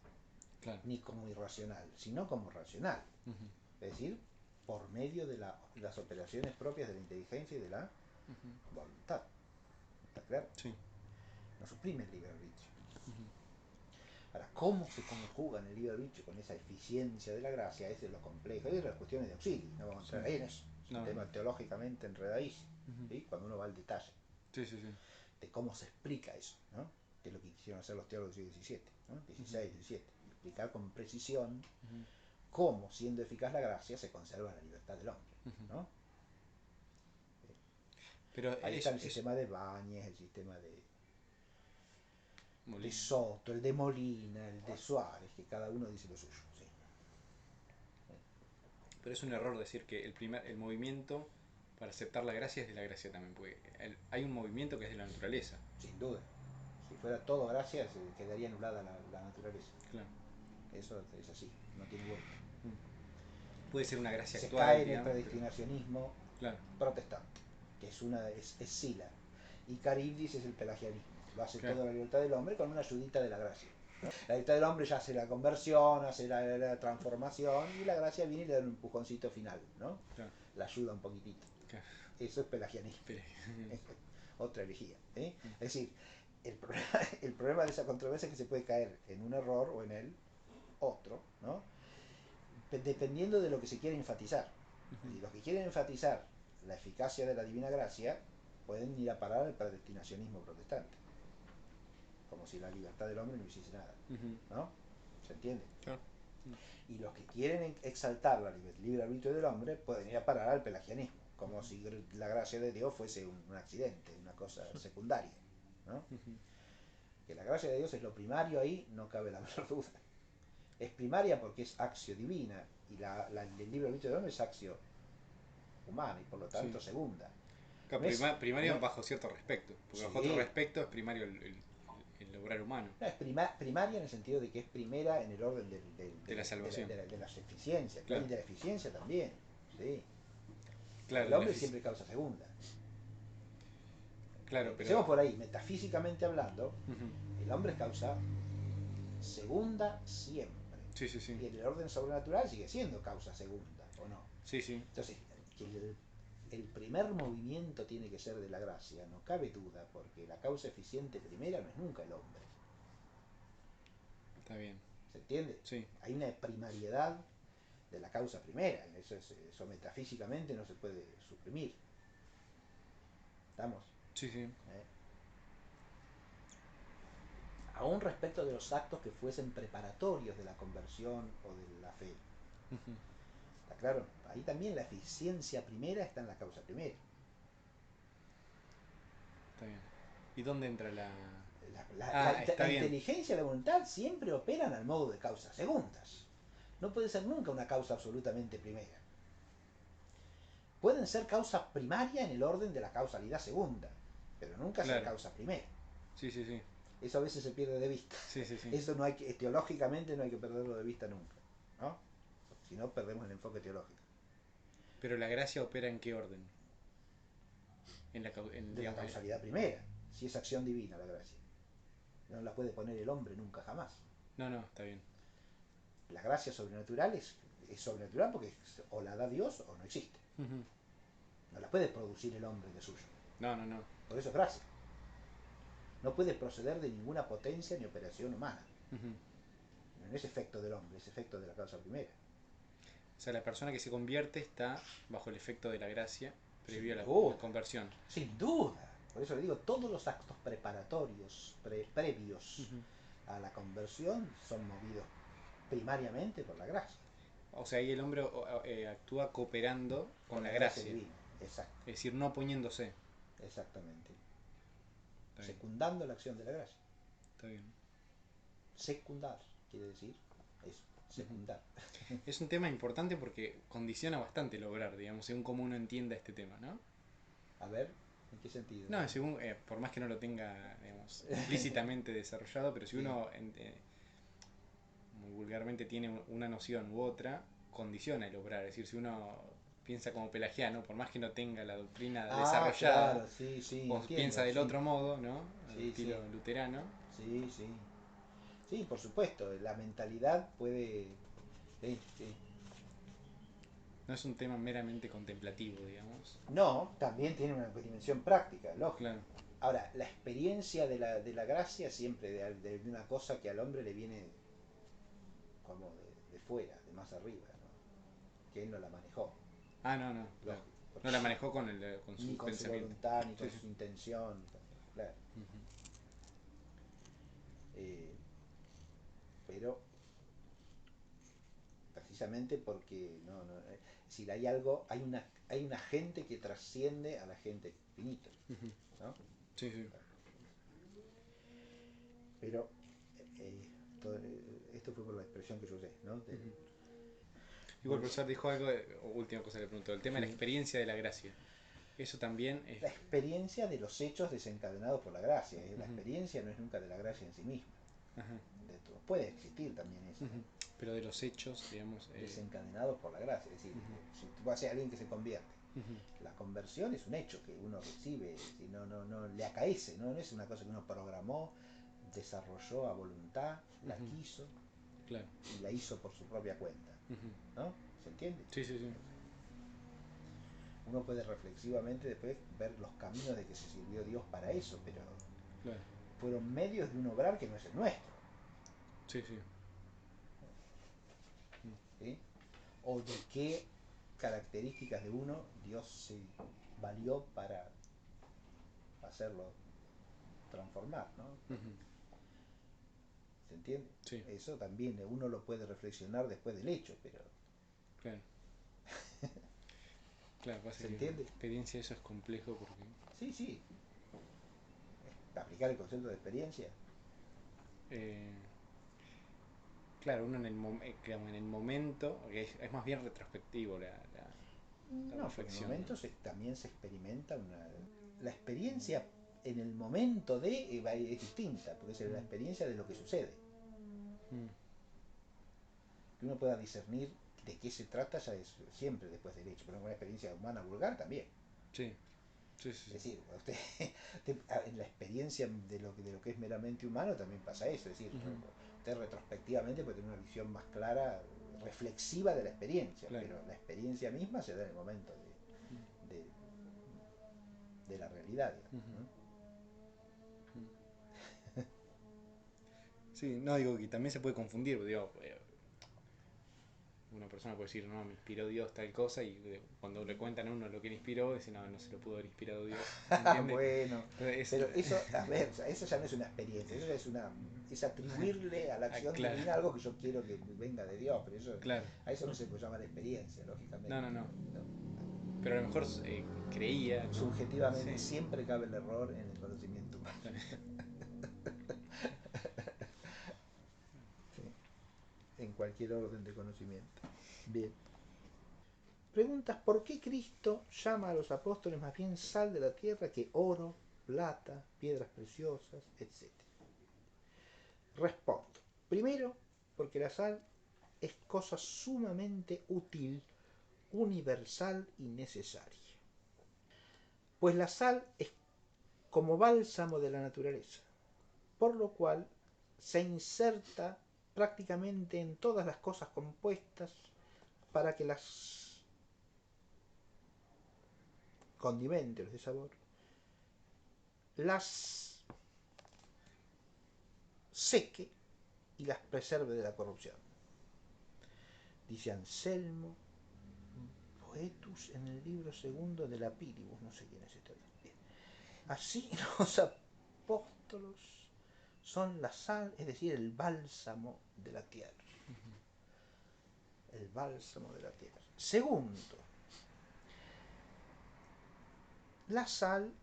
Claro. ni como irracional, sino como racional, Ujú, es decir, por medio de las operaciones propias de la inteligencia y de la ujú. voluntad. ¿Está claro? Sí. No suprime el libre arbitrio. Ujú. Ahora, ¿cómo se conjuga en el libre arbitrio con esa eficiencia de la gracia? Ese es lo complejo, es de las cuestiones de auxilio, no vamos a entrar Sí. ahí en eso. Es un No, tema no. teológicamente enredadísimo, Ujú. ¿sí? Cuando uno va al detalle Sí, sí, sí. de cómo se explica eso, ¿no? Que es lo que quisieron hacer los teólogos del siglo XVII, ¿no? 16, 17. Explicar con precisión Ujú, cómo, siendo eficaz la gracia, se conserva la libertad del hombre, ujú. ¿no? Pero Ahí está eso el es sistema de Báñez, el sistema de Molina. Soto, el de Molina, el de Suárez, que cada uno dice lo suyo, sí. Pero es un error decir que el movimiento para aceptar la gracia es de la gracia también, porque hay un movimiento que es de la naturaleza. Sin duda. Si fuera todo gracia, se quedaría anulada la naturaleza. Claro. Eso es así, no tiene vuelta. Puede ser una gracia Se actual, cae en el digamos, pero. predestinacionismo Claro. protestante, que es Sila. Y Caribdis es el pelagianismo. Lo hace Claro. toda la libertad del hombre con una ayudita de la gracia, ¿no? La libertad del hombre ya hace la conversión, hace la transformación, y la gracia viene y le da un empujoncito final, ¿no? Claro. La ayuda un poquitito. Claro. Eso es pelagianismo. Pero- Otra herejía. Es decir, el problema, el problema de esa controversia es que se puede caer en un error o en el otro, ¿no? Dependiendo de lo que se quiera enfatizar. Ujú. Y los que quieren enfatizar la eficacia de la divina gracia pueden ir a parar al predestinacionismo protestante, como si la libertad del hombre no hiciese nada, Ujú. ¿no? ¿Se entiende? Claro. Y los que quieren exaltar la libre arbitrio del hombre pueden ir a parar al pelagianismo, como si la gracia de Dios fuese un accidente, una cosa secundaria, ¿no? Ujú. Que la gracia de Dios es lo primario ahí, no cabe la menor duda. Es primaria porque es acción divina y el libre arbitrio del hombre es acción humana y por lo Sí. tanto segunda. Claro, No es, primario no, bajo cierto respecto, porque bajo otro sí, respecto es primario el obrar humano, no, es primaria en el sentido de que es primera en el orden de la salvación. de las eficiencias, claro, Claro, y de la eficiencia también, sí. claro, El hombre siempre causa segunda. claro, Empecemos pero. por ahí, metafísicamente hablando, Ujú. el hombre causa segunda siempre. Sí, sí, sí. Y en el orden sobrenatural sigue siendo causa segunda, ¿o no? Sí, sí. Entonces, que el primer movimiento tiene que ser de la gracia, no cabe duda, porque la causa eficiente primera no es nunca el hombre. Está bien. ¿Se entiende? Sí. Hay una primariedad de la causa primera, eso metafísicamente no se puede suprimir. ¿Estamos? Sí, sí. ¿Eh? Aún respecto de los actos que fuesen preparatorios de la conversión o de la fe. Ujú. ¿Está claro? Ahí también la eficiencia primera está en la causa primera. Está bien. ¿Y dónde entra la. Está La bien. inteligencia y la voluntad siempre operan al modo de causas segundas. No puede ser nunca una causa absolutamente primera. Pueden ser causa primaria en el orden de la causalidad segunda, pero nunca ser Claro. causa primera. Sí, sí, sí. Eso a veces se pierde de vista. Sí, sí, sí. Eso no hay que, teológicamente no hay que perderlo de vista nunca, ¿no? Si no, perdemos el enfoque teológico. Pero la gracia opera en qué orden? De la causalidad primera, si es acción divina la gracia. No la puede poner el hombre nunca jamás. No, no, está bien. La gracia sobrenatural es sobrenatural porque o la da Dios o no existe. Ujú. No la puede producir el hombre de suyo. No, no, no. Por eso es gracia. No puede proceder de ninguna potencia ni operación humana. Ujú. No es efecto del hombre, es efecto de la causa primera. O sea, la persona que se convierte está bajo el efecto de la gracia previo a Sin la duda, conversión. sin duda. Por eso le digo, todos los actos preparatorios, previos Ujú. a la conversión son movidos primariamente por la gracia. O sea, ahí el hombre actúa cooperando con Con la la gracia gracia. divina. Exacto, Es decir, no oponiéndose. exactamente. Está bien, Secundando la acción de la gracia. está bien. Secundar quiere decir eso, Ujú. secundar. Es un tema importante porque condiciona bastante el obrar, digamos, según cómo uno entienda este tema, ¿no? A ver, ¿en qué sentido? No, según, por más que no lo tenga, digamos, explícitamente desarrollado, pero si Sí. uno muy vulgarmente tiene una noción u otra, condiciona el obrar. Es decir, si uno piensa como pelagiano, por más que no tenga la doctrina desarrollada, claro, sí, sí, o entiendo, piensa del sí. otro modo, ¿no? Al Sí, estilo sí, luterano, sí, sí. Sí, por supuesto, la mentalidad puede... Sí, sí. no es un tema meramente contemplativo, digamos. No, también tiene una dimensión práctica, lógico. Claro. Ahora, la experiencia de la gracia siempre de una cosa que al hombre le viene como de fuera, de más arriba, ¿no? Que él no la manejó, Ah, no, no, claro. lógico. No la manejó con, con Ni su con su pensamiento. voluntad, ni Sí, con sí. su intención, claro. Ujú. Eh, pero precisamente porque es decir, hay algo, hay una gente que trasciende a la gente finita, Ujú. ¿no? Sí, sí. Pero esto fue por la expresión que yo usé, ¿no? Ujú. Igual el Bueno, profesor dijo algo, última cosa que le pregunto, el tema de la sí, experiencia de la gracia. Eso también es... la experiencia de los hechos desencadenados por la gracia. La Ujú. experiencia no es nunca de la gracia en sí misma. Ajá. De todo. Puede existir también eso, ¿no? Ujú. Pero de los hechos, digamos... Desencadenados por la gracia. Es decir, Ujú. si tú vas a ser alguien que se convierte, Ujú. la conversión es un hecho que uno recibe, si no le acaece, ¿no? No es una cosa que uno programó, desarrolló a voluntad, la Ujú. quiso Claro. y la hizo por su propia cuenta, Ujú. ¿no? ¿Se entiende? Sí, sí, sí. Uno puede reflexivamente después ver los caminos de que se sirvió Dios para eso, pero Claro. fueron medios de un obrar que no es el nuestro, Sí, sí. ¿sí? O de qué características de uno Dios se valió para hacerlo transformar, ¿no? Ujú. ¿Se entiende? Sí, Eso también uno lo puede reflexionar después del hecho, pero claro. Claro, pasa ¿se que la entiende? experiencia eso es complejo porque... Sí, sí. Aplicar el concepto de experiencia. eh, claro, uno en el, en el momento, que es más bien retrospectivo la No, porque en el reflexión, ¿no? momento también se experimenta la experiencia en el momento de es distinta, porque es la Mm. experiencia de lo que sucede. Mm. Que uno pueda discernir de qué se trata ya es siempre después del hecho, pero una experiencia humana vulgar también. Sí, sí, sí, Es sí. decir, en la experiencia de lo que es meramente humano también pasa eso. Es decir, Ujú. usted retrospectivamente puede tener una visión más clara, reflexiva de la experiencia, Claro. pero la experiencia misma se da en el momento Mm. de, de la realidad, digamos, Ujú. ¿no? Mm. Sí, no digo que también se puede confundir, digo, una persona puede decir, no, me inspiró Dios tal cosa, y cuando le cuentan a uno lo que le inspiró, dice, no, no se lo pudo haber inspirado Dios, ¿se entiende? Bueno, Entonces pero eso, a ver, o sea, eso ya no es una experiencia, eso ya es atribuirle a la ah, acción claro, divina algo que yo quiero que venga de Dios, pero eso, claro, a eso no se puede llamar experiencia, no, lógicamente. no, no, ¿No? pero a lo mejor creía, ¿no? Subjetivamente Sí, siempre cabe el error en el conocimiento humano. claro. Sí, en cualquier orden de conocimiento. Bien. Preguntas: ¿por qué Cristo llama a los apóstoles más bien sal de la tierra que oro, plata, piedras preciosas, etcétera? Respondo. Primero, porque la sal es cosa sumamente útil, universal y necesaria. Pues la sal es como bálsamo de la naturaleza, por lo cual se inserta prácticamente en todas las cosas compuestas para que las condimente, los de sabor, las seque y las preserve de la corrupción. Dice Anselmo Poetus en el libro segundo de la Piribus, no sé quién es este. Bien. Así los apóstolos son la sal, es decir, el bálsamo de la tierra. El bálsamo de la tierra. Segundo, la sal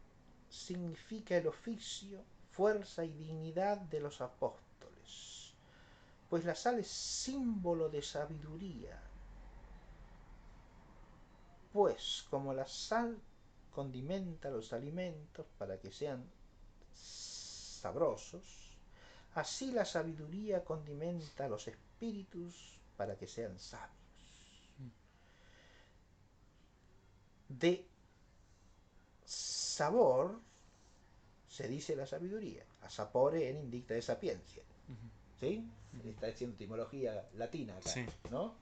significa el oficio, fuerza y dignidad de los apóstoles, pues la sal es símbolo de sabiduría, pues como la sal condimenta los alimentos para que sean sabrosos, así la sabiduría condimenta los espíritus espíritus para que sean sabios. De sabor se dice la sabiduría, a sapore en indicta de sapiencia. ¿Sí? Está diciendo etimología latina acá, Sí. ¿no?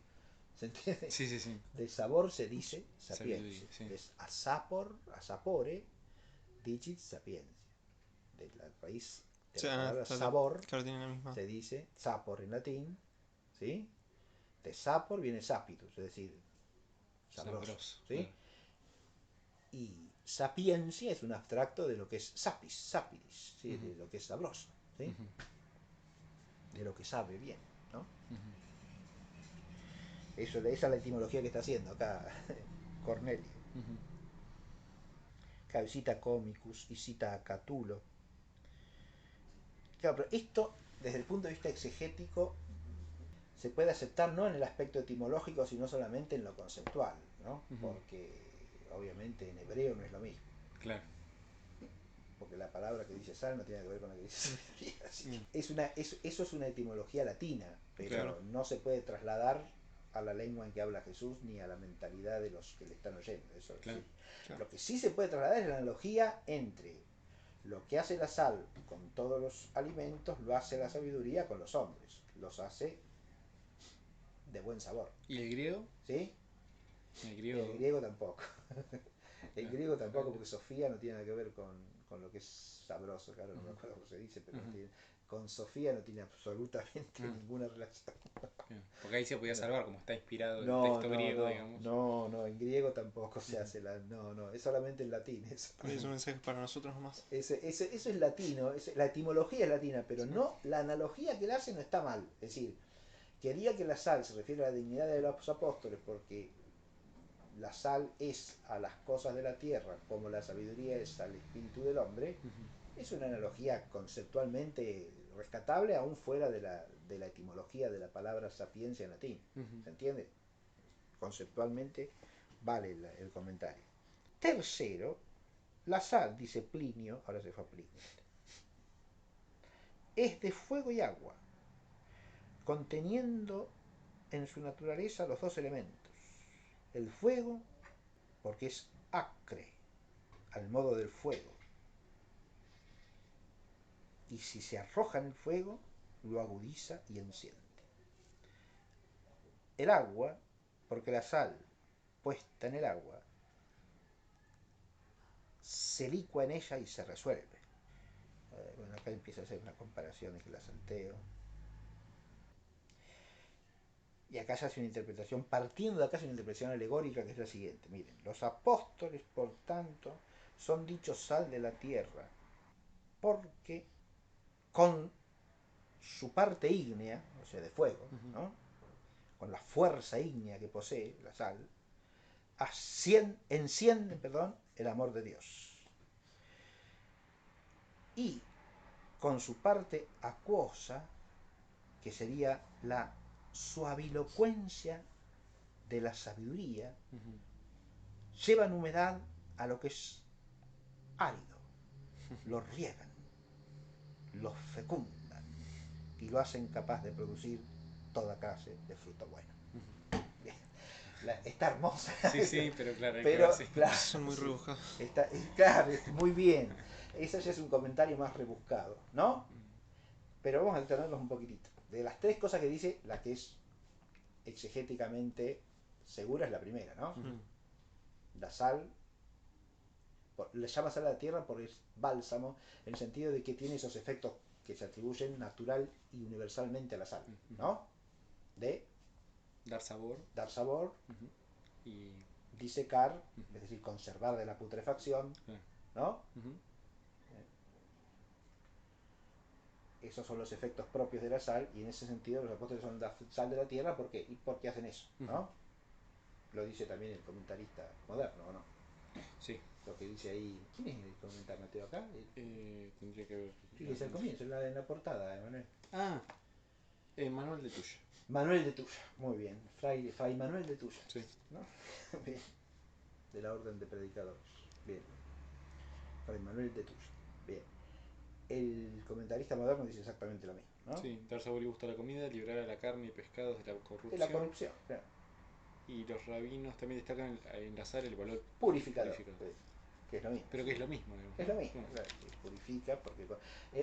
¿Se entiende? Sí, sí, sí. De sabor se dice sapiencia. Sabiduría, sí. Es a sapore dicit sapiencia. De la raíz de la palabra sabor claro, tiene la misma. se dice sapor en latín, ¿sí? De sapor viene sapitus, es decir, sabroso, ¿sí? Claro. Y sapiencia es un abstracto de lo que es sapidis, ¿sí? De lo que es sabroso, ¿sí? De lo que sabe bien, ¿no? Esa es la etimología que está haciendo acá Cornelio. Claro, cita Comicus y cita a Catulo. Claro, pero esto, desde el punto de vista exegético, se puede aceptar no en el aspecto etimológico, sino solamente en lo conceptual, ¿no? Porque obviamente en hebreo no es lo mismo. Claro. Porque la palabra que dice sal no tiene que ver con la que dice sabiduría. Eso es una etimología latina, pero Claro. no se puede trasladar a la lengua en que habla Jesús ni a la mentalidad de los que le están oyendo. Eso Claro. sí. Claro. Lo que sí se puede trasladar es la analogía entre lo que hace la sal con todos los alimentos, lo hace la sabiduría con los hombres. Los hace de buen sabor. ¿Y el griego? ¿Sí? El griego. El griego tampoco. El Claro. griego tampoco, porque Sofía no tiene nada que ver con lo que es sabroso, claro, no me acuerdo cómo se dice, pero con Sofía no tiene absolutamente ninguna relación. Porque ahí se podía salvar, como está inspirado el No, texto no, griego, no, digamos. no, en griego tampoco se hace la. No, es solamente en latín eso. Es un mensaje para nosotros nomás. Eso es latino, la etimología es latina, pero Sí. no, la analogía que él hace no está mal. Es decir, quería que la sal se refiere a la dignidad de los apóstoles porque la sal es a las cosas de la tierra como la sabiduría es al espíritu del hombre. Es una analogía conceptualmente rescatable aún fuera de la etimología de la palabra sapiencia en latín. ¿Se entiende? Conceptualmente vale el comentario. Tercero, la sal, dice Plinio, ahora se fue a Plinio, es de fuego y agua, conteniendo en su naturaleza los dos elementos. El fuego, porque es acre, al modo del fuego. Y si se arroja en el fuego, lo agudiza y enciende. El agua, porque la sal puesta en el agua se licua en ella y se resuelve. Bueno, acá empieza a hacer una comparación que la salteo. Y acá se hace una interpretación, partiendo de acá se hace una interpretación alegórica que es la siguiente. Miren, los apóstoles, por tanto, son dichos sal de la tierra, porque con su parte ígnea, o sea, de fuego, ¿no? Con la fuerza ígnea que posee la sal, encienden el amor de Dios. Y con su parte acuosa, que sería la suavilocuencia de la sabiduría, llevan humedad a lo que es árido, lo riegan, lo fecundan y lo hacen capaz de producir toda clase de fruto bueno. Está hermosa. Sí, pero claro, claro, Son muy rebuscados. Claro, muy bien. Ese ya es un comentario más rebuscado, ¿no? Pero vamos a detenernos un poquitito. De las tres cosas que dice, la que es exegéticamente segura es la primera, ¿no? La sal, le llama sal a la tierra porque es bálsamo, en el sentido de que tiene esos efectos que se atribuyen natural y universalmente a la sal, ¿no? De dar sabor. Y disecar, es decir, conservar de la putrefacción, ¿no? Esos son los efectos propios de la sal y en ese sentido los apóstoles son la sal de la tierra porque hacen eso, ¿no? Lo dice también el comentarista moderno, ¿o no? Sí. Lo que dice ahí. ¿Quién es el comentarista, Mateo, acá? Tendría que ver. Sí, es el comienzo, en la portada, Manuel. Manuel de Tuya. Manuel de Tuya, muy bien. Fray Manuel de Tuya. Sí. ¿No? Bien. De la orden de predicadores. Bien. Fray Manuel de Tuya. Bien. El comentarista moderno dice exactamente lo mismo. ¿no? Sí, dar sabor y gusto a la comida, librar a la carne y pescados de la corrupción. De la corrupción, claro. Y los rabinos también destacan en la sal el valor Purificador, purificador. que es lo mismo. Pero que es lo mismo, digamos, Es ¿no? lo mismo, Claro. claro, que purifica, porque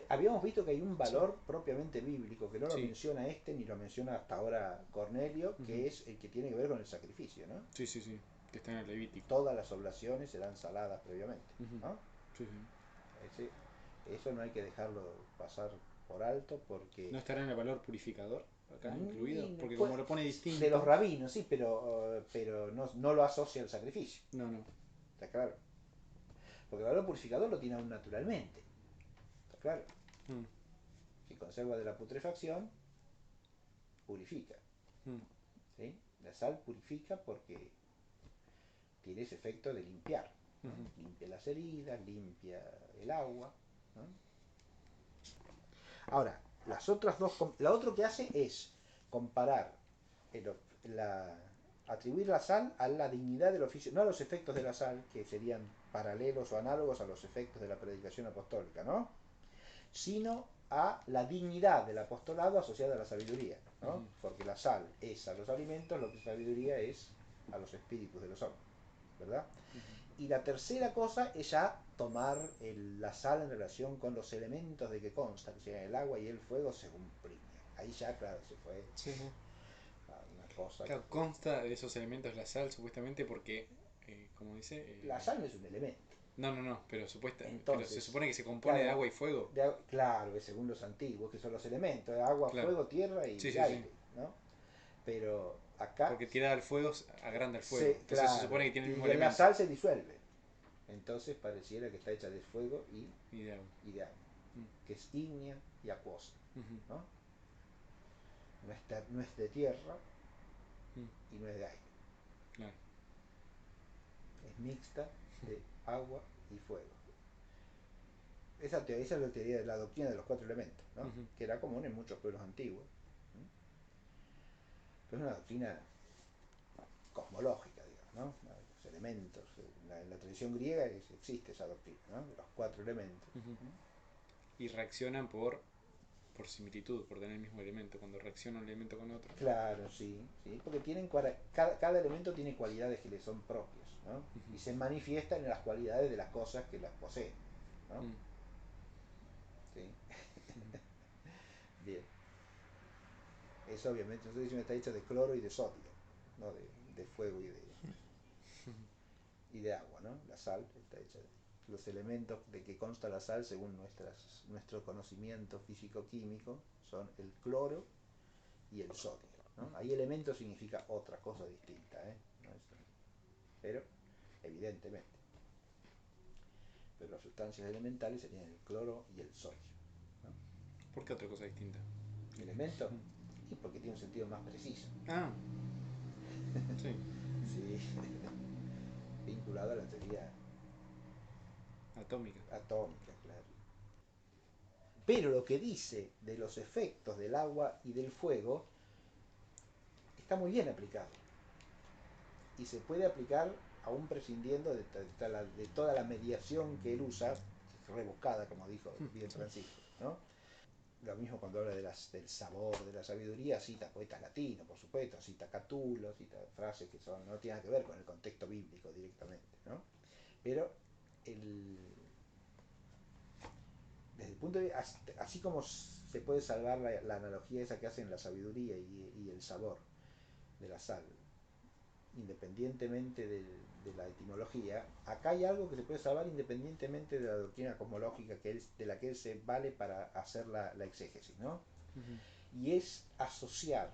habíamos visto que hay un valor propiamente bíblico, que no lo Sí. menciona este ni lo menciona hasta ahora Cornelio, que Ujú. es el que tiene que ver con el sacrificio, ¿no? Sí, sí, sí. Que está en el Levítico. Todas las oblaciones serán saladas previamente, Ujú. ¿no? Sí, sí. Eso no hay que dejarlo pasar por alto porque... ¿No estará en el valor purificador acá incluido? Porque Pues, como lo pone distinto. de los rabinos, sí, pero no lo asocia al sacrificio, No, no. ¿está claro? Porque el valor purificador lo tiene aún naturalmente, ¿está claro? Mm. Si conserva de la putrefacción, purifica, Mm. ¿sí? La sal purifica porque tiene ese efecto de limpiar, ¿no? Ujú. Limpia las heridas, limpia el agua, ¿no? Ahora, las otras dos, la otro que hace es comparar el, la, atribuir la sal a la dignidad del oficio, no a los efectos de la sal, que serían paralelos o análogos a los efectos de la predicación apostólica, ¿no? Sino a la dignidad del apostolado asociada a la sabiduría, ¿no? Ujú. Porque la sal es a los alimentos lo que la sabiduría es a los espíritus de los hombres, ¿verdad? Ujú. Y la tercera cosa es ya tomar la sal en relación con los elementos de que consta, que sean el agua y el fuego según Plinio. Ahí ya, claro, se fue Sí, sí. a una cosa Claro, que fue... consta de esos elementos la sal, supuestamente, porque, como dice. La sal no es un elemento. No, no, no, pero pero se Entonces, supone que se compone de claro, agua y fuego. claro, es según los antiguos, que son los elementos, agua, Claro. fuego, tierra Sí, y sí, sí. aire, ¿no? Pero acá, Porque tirada al fuego agranda el fuego. Entonces se claro, supone que tiene el mismo y en la elemento. sal se disuelve. Entonces pareciera que está hecha de fuego Y de agua. y de agua, Mm. que es ígnea y acuosa, Ujú. ¿no? No es de tierra Mm. y no es de aire. Claro. Es mixta de agua y fuego. Esa es la teoría de la doctrina de los cuatro elementos, ¿no? Ujú. Que era común en muchos pueblos antiguos. Pero es una doctrina cosmológica, digamos, ¿no? Los elementos. En la tradición griega existe esa doctrina, ¿no? Los cuatro elementos. Ujú. Y reaccionan por similitud, por tener el mismo elemento. Cuando reacciona un elemento con otro. Claro, sí, sí, porque cada elemento tiene cualidades que le son propias, ¿no? Ujú. Y se manifiestan en las cualidades de las cosas que las poseen, ¿no? Mm. ¿Sí? Ujú. Bien. Eso obviamente, nosotros decimos está hecho de cloro y de sodio, no de fuego y de agua, ¿no? La sal está hecha de los elementos de que consta la sal según nuestro conocimiento físico-químico son el cloro y el sodio, ¿no? Ahí elemento significa otra cosa distinta, ¿eh? No es, pero evidentemente. Pero las sustancias elementales serían el cloro y el sodio, ¿no? ¿Por qué otra cosa distinta? ¿Elemento? Y porque tiene un sentido más preciso. Ah, sí. Sí, vinculado a la teoría Atómica. atómica, claro. Pero lo que dice de los efectos del agua y del fuego está muy bien aplicado. Y se puede aplicar aún prescindiendo de toda la mediación que él usa, rebuscada, como dijo bien Francisco, ¿no? Lo mismo cuando habla del sabor, de la sabiduría, cita poetas latinos, por supuesto, cita Catulo, cita frases que no tienen que ver con el contexto bíblico directamente, ¿no? Pero el, desde el punto de vista, así como se puede salvar la analogía esa que hacen la sabiduría y el sabor de la sal, independientemente de la etimología, acá hay algo que se puede salvar independientemente de la doctrina cosmológica de la que él se vale para hacer la exégesis, ¿no? Ujú. Y es asociar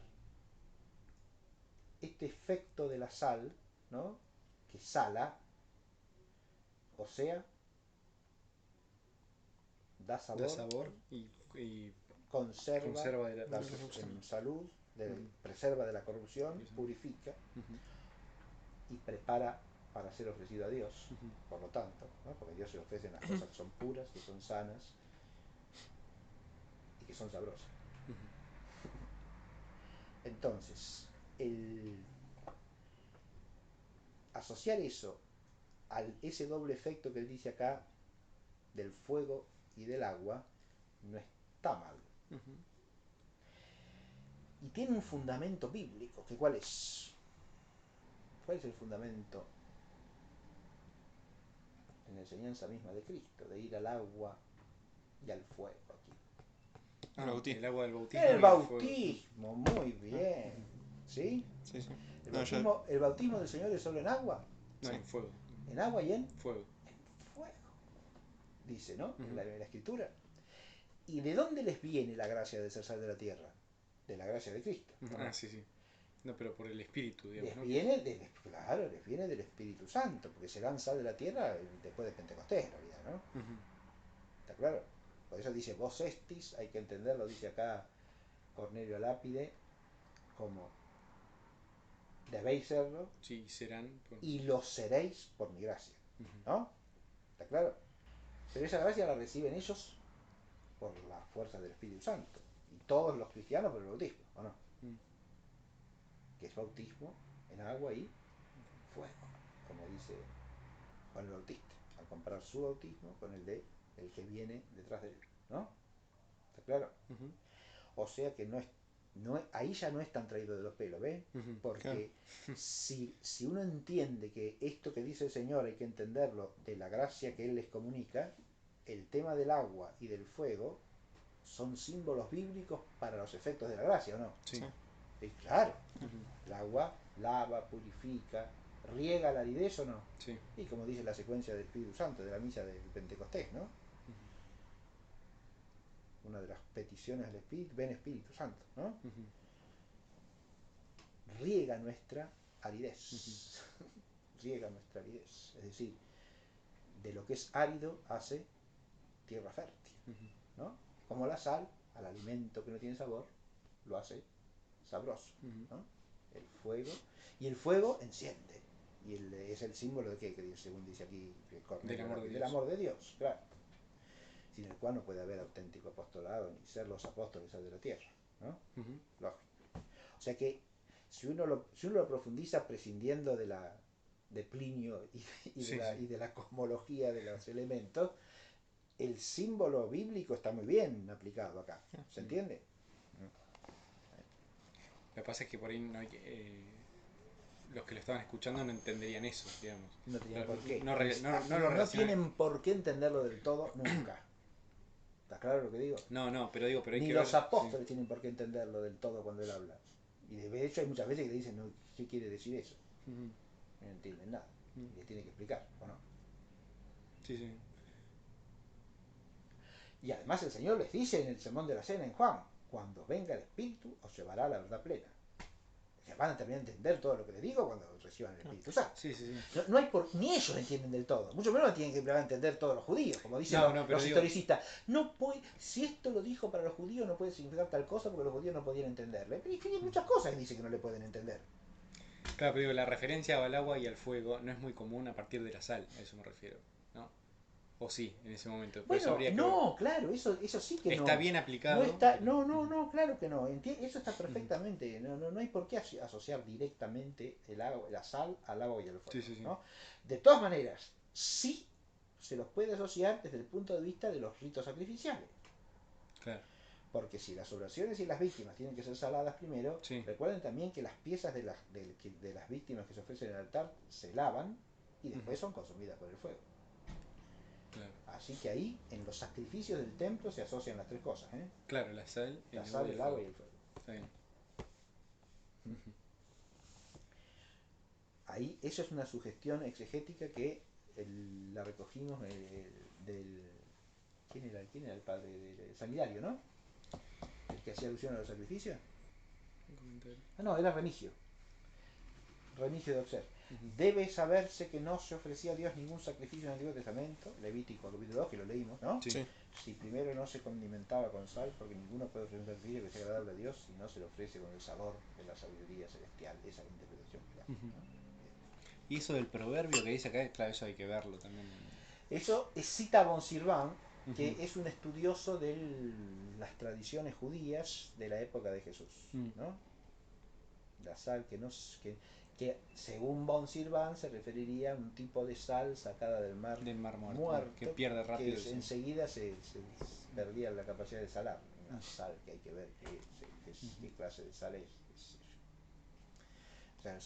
este efecto de la sal, ¿no? Que sala, o sea, da Da sabor, sabor y conserva conserva de De la la corrupción. en salud, Ujú. preserva de la corrupción, purifica Ujú. y prepara para ser ofrecido a Dios, Ujú. por lo tanto, ¿no? Porque a Dios se le ofrecen las cosas que son puras, que son sanas y que son sabrosas. Ujú. Entonces, el asociar eso a ese doble efecto que él dice acá del fuego y del agua no está mal. Ujú. tiene un fundamento bíblico. ¿Que cuál es? ¿Cuál es el fundamento en la enseñanza misma de Cristo? De ir al agua y al fuego aquí. El bautismo. El agua del bautismo. El y el bautismo, muy bien. ¿Sí? Sí, sí. El No, ya- bautismo, el bautismo del Señor es solo en agua. No, Sí. en fuego. En agua y en Fuego. fuego. Dice, ¿no? Ujú. En la Escritura. ¿Y de dónde les viene la gracia de ser sal de la tierra? De la gracia de Cristo. ¿O no? Ah, sí, sí. No, pero por el espíritu, digamos, Les ¿no? viene, claro, les viene del Espíritu Santo, porque serán sal de la tierra después de Pentecostés, en realidad, ¿no? Ujú. ¿Está claro? Por eso dice vos estis, hay que entenderlo, dice acá Cornelio Lápide, como debéis serlo Sí, serán. y lo seréis por mi gracia, Ujú. ¿no? ¿Está claro? Pero esa gracia la reciben ellos por la fuerza del Espíritu Santo, y todos los cristianos por el bautismo, ¿o no? Mm. Que es bautismo en agua y fuego, como dice Juan el Bautista, al comparar su bautismo con el de el que viene detrás de él, ¿no? ¿Está claro? Ujú. O sea que ahí ya no es tan traído de los pelos, ¿ves? Ujú. Porque si uno entiende que esto que dice el Señor hay que entenderlo de la gracia que Él les comunica, el tema del agua y del fuego son símbolos bíblicos para los efectos de la gracia, ¿o no? Sí. Sí. Y claro, Ujú. el agua lava, purifica, riega la aridez, ¿o no? Sí. Y como dice la secuencia del Espíritu Santo, de la misa del Pentecostés, ¿no? Ujú. Una de las peticiones del Espíritu, ven Espíritu Santo, ¿no? Ujú. Riega nuestra aridez. Riega nuestra aridez. Es decir, de lo que es árido hace tierra fértil, Ujú. ¿no? Como la sal, al alimento que no tiene sabor, lo hace sabroso, Ujú. ¿no? El fuego, y el fuego enciende. Y es el símbolo de qué, según dice aquí Cornelio, Del amor de del Dios. amor de Dios, claro. Sin el cual no puede haber auténtico apostolado ni ser los apóstoles de la tierra, ¿no? Ujú. Lógico. O sea que si uno lo profundiza prescindiendo de Plinio Sí, y de la cosmología de los elementos, el símbolo bíblico está muy bien aplicado acá. ¿Se entiende? Lo que pasa es que por ahí no hay los que lo estaban escuchando no entenderían eso, digamos. No tenían por qué. No, no lo No relacionan. tienen por qué entenderlo del todo nunca. ¿Está claro lo que digo? No, pero digo, pero hay Ni que los ver. apóstoles tienen por qué entenderlo del todo cuando él habla. Y de hecho hay muchas veces que le dicen, no, ¿qué quiere decir eso? Sí. Ujú. No entienden nada. Mm. Y le tiene que explicar, ¿o no? Sí, sí. Y además el Señor les dice en el sermón de la cena en Juan, cuando venga el Espíritu os llevará a la verdad plena. O sea, van a terminar de entender todo lo que les digo cuando reciban el Espíritu Santo. Sí, sí, sí. No hay ni ellos lo entienden del todo. Mucho menos lo tienen que entender todos los judíos, como dicen No, pero los digo- historicistas. Si esto lo dijo para los judíos no puede significar tal cosa porque los judíos no podían entenderle. Pero hay muchas cosas que dicen que no le pueden entender. Claro, pero digo, la referencia al agua y al fuego no es muy común a partir de la sal, a eso me refiero, ¿no? O sí, en ese momento. Por eso Bueno, habría que no, claro, eso sí que no. Está bien aplicado. No, claro que no. Eso está perfectamente. No hay por qué asociar directamente la sal al agua y al fuego. Sí, sí, sí. ¿no? De todas maneras, sí se los puede asociar desde el punto de vista de los ritos sacrificiales. Claro. Porque si las oraciones y las víctimas tienen que ser saladas primero, Sí. recuerden también que las piezas de las víctimas que se ofrecen en el altar se lavan y después son consumidas por el fuego. Claro. Así que ahí, en los sacrificios del templo, se asocian las tres cosas, ¿eh? Claro, la sal, La sal, el agua y el fuego. Está bien. Ahí, eso es una sugestión exegética que la recogimos del... ¿Quién era el padre del San Hilario, no? El que hacía alusión a los sacrificios. Ah, no, era Remigio. Remigio de Auxerre. Debe saberse que no se ofrecía a Dios ningún sacrificio en el Antiguo Testamento, Levítico capítulo 2, que lo leímos, ¿no? Sí. Sí. Si primero no se condimentaba con sal, porque ninguno puede ofrecer un sacrificio que sea agradable a Dios si no se le ofrece con el sabor de la sabiduría celestial. Esa es la interpretación que le hace, ¿no? Y eso del proverbio que dice acá, claro, eso hay que verlo también. Eso es cita von Sirvan, que Ujú. es un estudioso de las tradiciones judías de la época de Jesús, ¿no? La sal que según von Sirvan se referiría a un tipo de sal sacada del mar muerto, que pierde rápido. que enseguida se perdía la capacidad de salar. Una sal que hay que ver que qué clase de sal es, qué sé yo. O sea,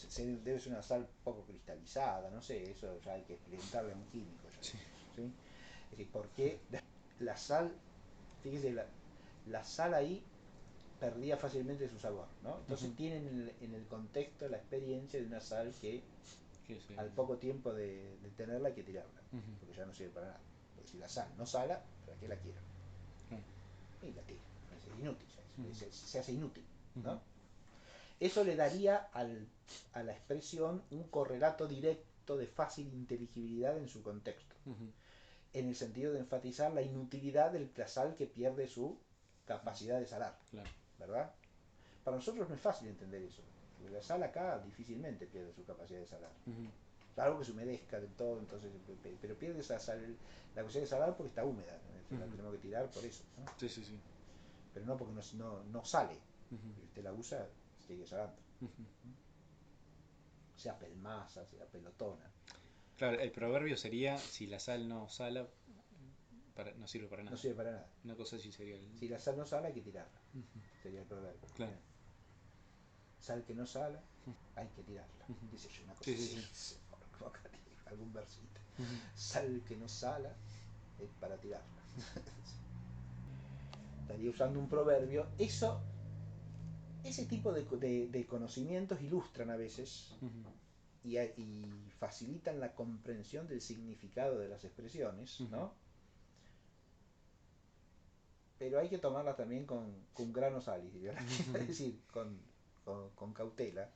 debe ser una sal poco cristalizada, no sé, eso ya hay que preguntarle a un químico. Ya, Sí. ¿sí? Es decir, ¿por qué la sal, fíjese, la sal ahí perdía fácilmente su sabor, ¿no? Entonces tienen en el contexto la experiencia de una sal que al poco tiempo de tenerla hay que tirarla, porque ya no sirve para nada. Porque si la sal no sala, ¿para qué la quiero? Y la tira, es inútil, se hace inútil, ¿no? Eso le daría a la expresión un correlato directo de fácil inteligibilidad en su contexto, en el sentido de enfatizar la inutilidad del sal que pierde su capacidad de salar, ¿verdad? Para nosotros no es fácil entender eso, porque la sal acá difícilmente pierde su capacidad de salar. Algo que se humedezca del todo, entonces, pero pierde esa sal, la capacidad de salar porque está húmeda, ¿no? La tenemos que tirar por eso, ¿no? Sí, sí, sí. Pero no porque no sale, usted la usa, sigue salando. Sea pelmaza, sea pelotona. Claro, el proverbio sería: si la sal no sala, no sirve para nada. No sirve para nada. Una cosa así sería. Si la sal no sala, hay que tirarla. Sería el proverbio. Claro. Sal que no sala, hay que tirarla. Dice yo, una cosa así. Algún versito. Sal que no sala, es para tirarla. Estaría usando un proverbio. Ese tipo de conocimientos ilustran a veces y facilitan la comprensión del significado de las expresiones, ¿no? Pero hay que tomarlas también con grano salis, es decir, con cautela,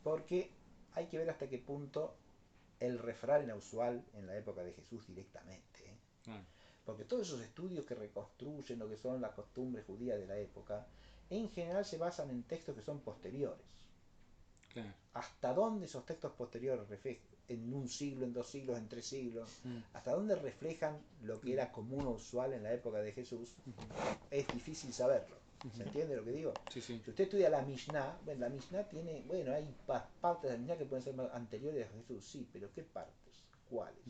porque hay que ver hasta qué punto el refrán era usual en la época de Jesús directamente, ¿eh? Porque todos esos estudios que reconstruyen lo que son las costumbres judías de la época, en general se basan en textos que son posteriores. Claro. ¿Hasta dónde esos textos posteriores en un siglo, en 2 siglos, en 3 siglos, hasta dónde reflejan lo que era común o usual en la época de Jesús? Es difícil saberlo. ¿Se entiende lo que digo? Sí, sí. Si usted estudia la Mishnah, bueno, la Mishnah tiene, bueno, hay partes de la Mishnah que pueden ser anteriores a Jesús, sí, pero ¿qué partes? ¿Cuáles?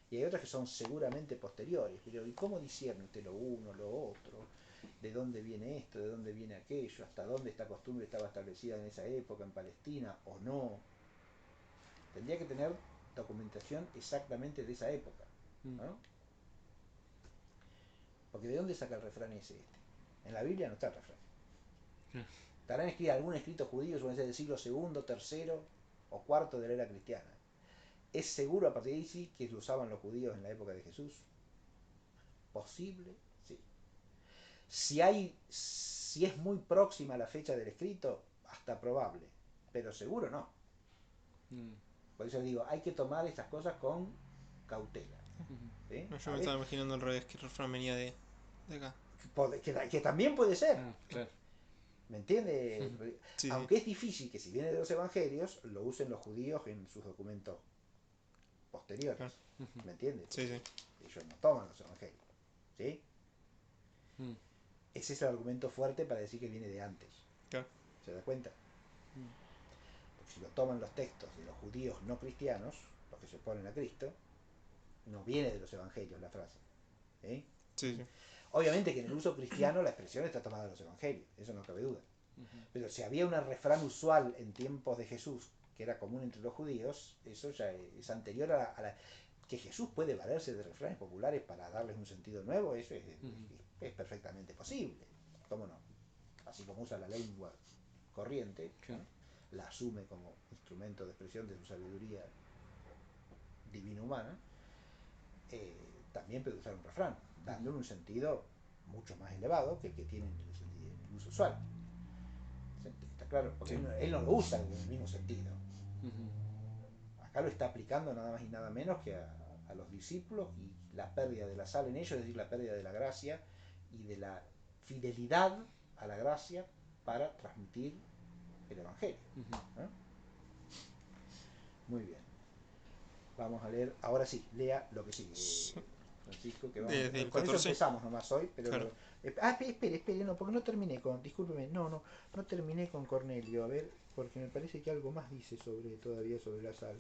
Y hay otras que son seguramente posteriores, pero ¿y cómo discierne usted lo uno, lo otro? ¿De dónde viene esto? ¿De dónde viene aquello? ¿Hasta dónde esta costumbre estaba establecida en esa época, en Palestina, o no? Tendría que tener documentación exactamente de esa época, ¿no? Porque ¿de dónde saca el refrán ese este? En la Biblia no está el refrán. Estarán escrito algún escrito judío, suele ser del siglo II, III o IV de la era cristiana. ¿Es seguro a partir de ahí sí que lo usaban los judíos en la época de Jesús? ¿Posible? Sí. Si es muy próxima la fecha del escrito, hasta probable, pero seguro no. Por eso digo, hay que tomar estas cosas con cautela. ¿Sí? No, yo me estaba imaginando al revés, que el refrán venía de acá. Que también puede ser. Claro. ¿Me entiende? Sí, Aunque es difícil que si viene de los evangelios, lo usen los judíos en sus documentos posteriores. Claro. ¿Me entiende? Sí, sí. Ellos no toman los evangelios. ¿Sí? Ese es el argumento fuerte para decir que viene de antes. Claro. ¿Se da cuenta? Porque si lo toman los textos de los judíos no cristianos, los que se oponen a Cristo, no viene de los evangelios la frase. ¿Sí? Sí, sí. Obviamente que en el uso cristiano la expresión está tomada de los evangelios, eso no cabe duda. Pero si había un refrán usual en tiempos de Jesús que era común entre los judíos, eso ya es anterior a la... Que Jesús puede valerse de refranes populares para darles un sentido nuevo, eso es perfectamente posible. ¿Cómo no? Así como usa la lengua corriente, ¿no? La asume como instrumento de expresión de su sabiduría divino-humana, también puede usar un refrán, dándole un sentido mucho más elevado que el que tiene el uso usual. Está claro, porque él no lo usa en el mismo sentido. Acá lo está aplicando nada más y nada menos que a los discípulos y la pérdida de la sal en ellos, es decir, la pérdida de la gracia y de la fidelidad a la gracia para transmitir el Evangelio. ¿No? Muy bien. Vamos a leer, ahora sí, lea lo que sigue, Francisco, que vamos, Desde el con 14. eso empezamos nomás hoy, pero... Claro. Espere, no, porque no terminé con, discúlpeme, no terminé con Cornelio, a ver, porque me parece que algo más dice todavía sobre la sal.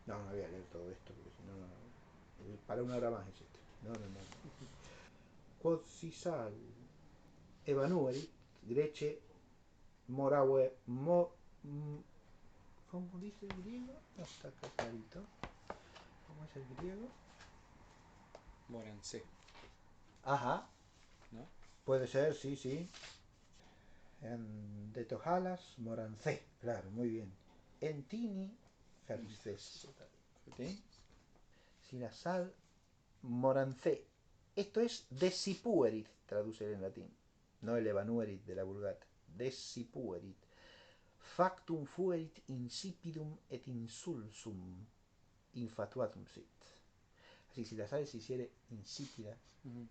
No voy a leer todo esto, porque si no, para una hora más es esto. No. Quotsisal evanuerit greche morawe ¿cómo dice el griego? No está acá clarito. ¿Cómo es el griego? Morancé, Ajá, ¿no? puede ser, sí, sí. De Tojalas, Morancé, claro, muy bien. Entini, Felices. ¿Sí? Sinasal, Morancé. Esto es desipuerit, traduce en latín. No el evanuerit de la Vulgata. Desipuerit. Factum fuerit insipidum et insulsum infatuatum sit. Así, si la sal se hiciere insípida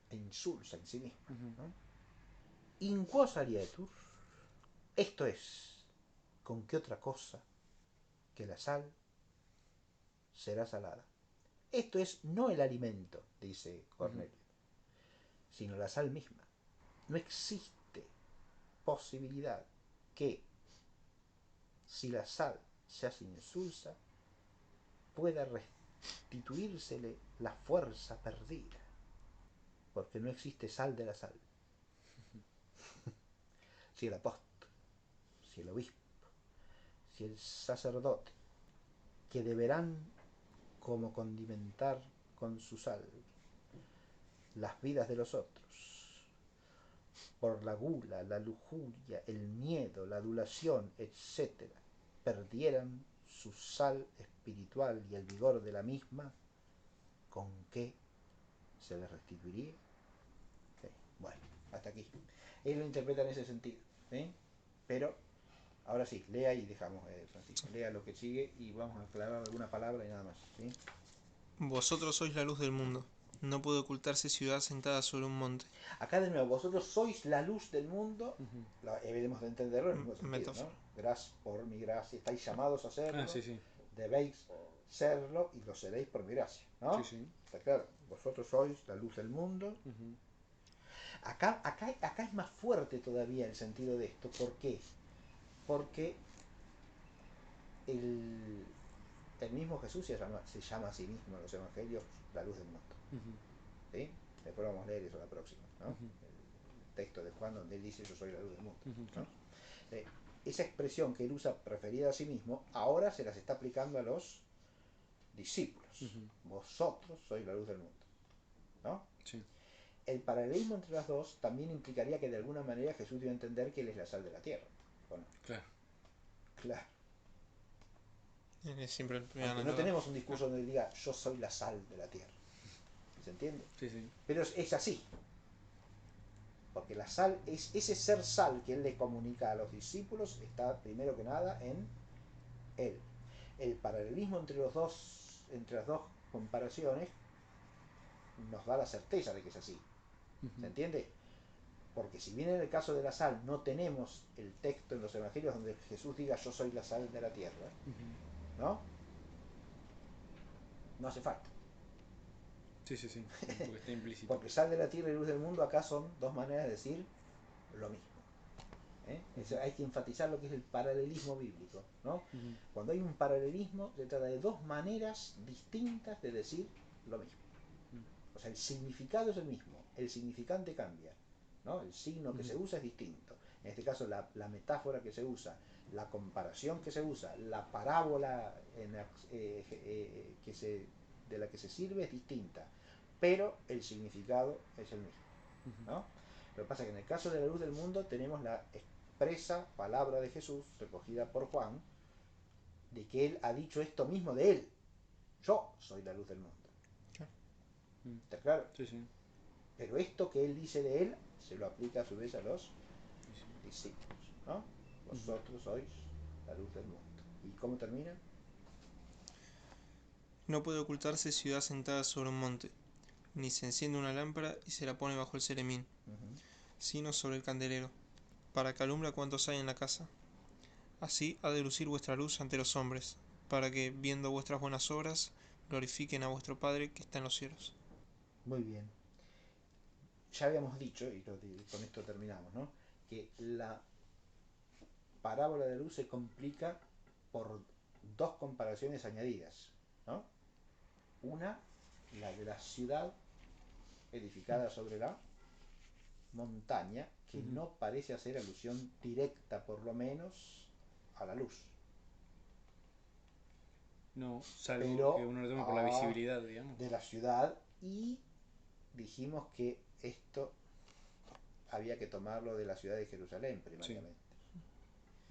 e insulsa en sí misma, ¿no? In quos alietur, esto es, ¿con qué otra cosa que la sal será salada? Esto es no el alimento, dice Cornelio, sino la sal misma. No existe posibilidad que, si la sal se hace insulsa, pueda restituírsele la fuerza perdida, porque no existe sal de la sal. Si el apóstol, si el obispo, si el sacerdote, que deberán como condimentar con su sal las vidas de los otros, por la gula, la lujuria, el miedo, la adulación, etc., perdieran su sal espiritual y el vigor de la misma, ¿con qué se les restituiría? Sí, bueno, hasta aquí. Él lo interpreta en ese sentido, ¿sí? Pero ahora sí, lea y dejamos, Francisco. Lea lo que sigue y vamos a aclarar alguna palabra y nada más, ¿sí? Vosotros sois la luz del mundo. No puede ocultarse ciudad sentada sobre un monte. Acá de nuevo, vosotros sois la luz del mundo, debemos de entenderlo en el mismo sentido, Metáfora. ¿no? Gracias por mi gracia, estáis llamados a serlo, Ah, sí, sí. debéis serlo y lo seréis por mi gracia, ¿no? Sí, sí. Está claro, vosotros sois la luz del mundo. Acá es más fuerte todavía el sentido de esto. ¿Por qué? Porque el mismo Jesús se llama a sí mismo en los evangelios la luz del mundo. ¿Sí? Después vamos a leer eso la próxima, ¿no? El texto de Juan donde él dice yo soy la luz del mundo, ¿no? Esa expresión que él usa referida a sí mismo ahora se las está aplicando a los discípulos. Vosotros sois la luz del mundo, ¿no? Sí. El paralelismo entre las dos también implicaría que de alguna manera Jesús dio a entender que él es la sal de la tierra. Bueno, Claro. claro. Es siempre el primer Aunque no tenemos un discurso donde él diga yo soy la sal de la tierra. ¿Se entiende? Sí, sí. Pero es así. Porque la sal, ese ser sal que él le comunica a los discípulos está primero que nada en él. El paralelismo entre las dos comparaciones nos da la certeza de que es así. ¿Se entiende? Porque si bien en el caso de la sal no tenemos el texto en los evangelios donde Jesús diga yo soy la sal de la tierra, ¿no? No hace falta. Sí, sí, sí. Porque está implícito. Porque sal de la tierra y luz del mundo acá son dos maneras de decir lo mismo. Hay que enfatizar lo que es el paralelismo bíblico, ¿no? Cuando hay un paralelismo se trata de dos maneras distintas de decir lo mismo. O sea, el significado es el mismo, el significante cambia, ¿no? El signo que se usa es distinto. En este caso la metáfora que se usa, la comparación que se usa, la parábola de la que se sirve es distinta, pero el significado es el mismo, ¿no? Lo que pasa es que en el caso de la luz del mundo tenemos la expresa palabra de Jesús recogida por Juan de que él ha dicho esto mismo de él: yo soy la luz del mundo. ¿Está claro? Sí, sí. Pero esto que él dice de él se lo aplica a su vez a los discípulos, ¿no? Vosotros sois la luz del mundo. ¿Y cómo termina? No puede ocultarse ciudad sentada sobre un monte, ni se enciende una lámpara y se la pone bajo el ceremín, sino sobre el candelero, para que alumbre a cuantos hay en la casa. Así ha de lucir vuestra luz ante los hombres, para que, viendo vuestras buenas obras, glorifiquen a vuestro Padre que está en los cielos. Muy bien. Ya habíamos dicho, y con esto terminamos, ¿no?, que la parábola de luz se complica por dos comparaciones añadidas, ¿no? Una, la de la ciudad edificada sobre la montaña que Ujú. no parece hacer alusión directa, por lo menos, a la luz. No, salvo que Pero uno lo tome por la visibilidad, digamos. de la ciudad, y dijimos que esto había que tomarlo de la ciudad de Jerusalén Sí. primariamente.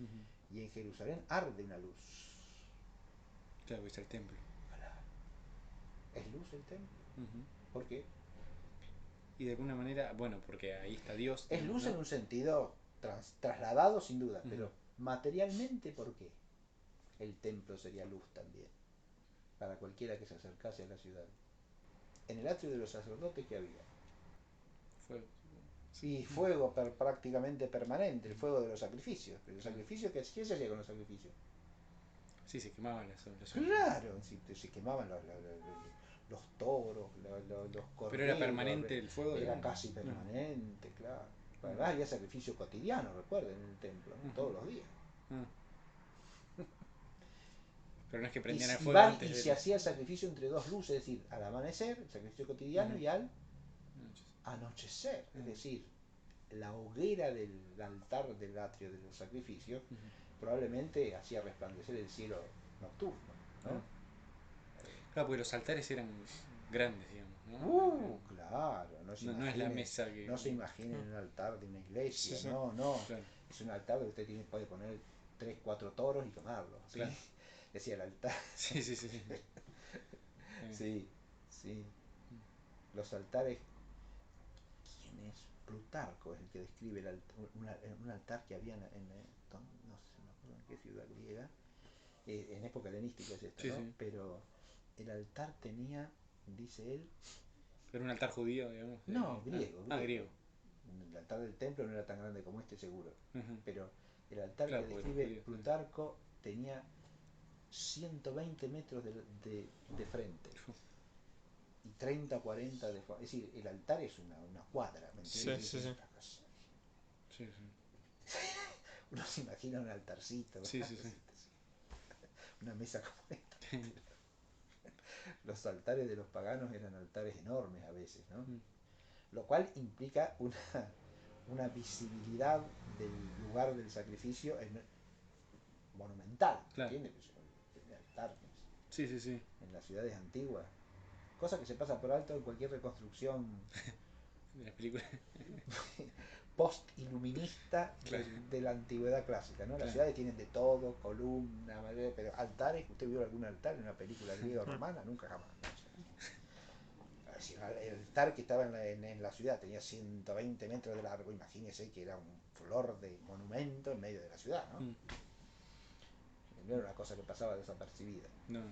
Ujú. Y en Jerusalén arde una luz. Claro, que es el templo. ¿Es luz el templo? Ujú. ¿Por qué? Y de alguna manera, bueno, porque ahí está Dios, Es digamos, luz en ¿no? un sentido trasladado sin duda, Ujú. pero materialmente, ¿por qué? El templo sería luz también, para cualquiera que se acercase a la ciudad. En el atrio de los sacerdotes, ¿qué había? Fue. Y fuego prácticamente permanente, el fuego de los sacrificios. Pero el Claro. sacrificio, ¿qué se hacía con los sacrificios? Sí, se quemaban las Claro, si se quemaban los toros, los Pero era corderos, permanente el fuego, era digamos. casi No. permanente, claro. Mm. Además había sacrificio cotidiano, recuerden, en el templo, ¿no? Ujú. Todos los días. Ah. Pero no es que Y, prendían el y, fuego van, antes y del. se hacía el sacrificio entre dos luces, es decir, al amanecer, el sacrificio cotidiano, Ujú. y al Noches. anochecer. Es Mm. decir, la hoguera del altar del atrio de los sacrificios Ujú. probablemente hacía resplandecer el cielo nocturno, ¿no? Ah. Claro, porque los altares eran grandes, digamos, ¿no? Claro, No es la mesa que. no se imaginen un altar de una iglesia, Sí, sí. no, no. Claro, Es un altar donde usted puede poner 3 4 toros y quemarlos, ¿sí? claro. Decía el altar. Sí, sí, sí. Sí, sí. Los altares, ¿quién es? Plutarco es el que describe un altar que había no sé, no me acuerdo en qué ciudad griega, en época helenística es esto, Sí, ¿no? sí. Pero el altar tenía, dice él, Pero un altar judío, digamos. no, griego, Ah, griego. griego. El altar del templo no era tan grande como este seguro, Ujú. pero el altar que Claro, porque los describe judíos. Plutarco tenía 120 metros de frente y 30 o 40 de fondo. Es decir, el altar es una cuadra, ¿me Sí, entiendes? Sí, sí, sí, sí. sí. Sí, sí. Uno se imagina un altarcito, Sí, sí, sí. una mesa como esta. Los altares de los paganos eran altares enormes a veces, ¿no? Mm. Lo cual implica una visibilidad del lugar del sacrificio monumental, Claro. ¿entiendes? El altar Sí, sí, sí. en las ciudades antiguas, cosa que se pasa por alto en cualquier reconstrucción De las películas. post-iluminista Claro, de la antigüedad clásica, ¿no? Las claro. ciudades tienen de todo, columna, pero altares, ¿usted vio algún altar en una película griega o romana? Nunca jamás. Es decir, el altar que estaba en la ciudad tenía 120 metros de largo, imagínese que era un flor de monumento en medio de la ciudad, ¿no? Mm. No era una cosa que pasaba desapercibida. No, no.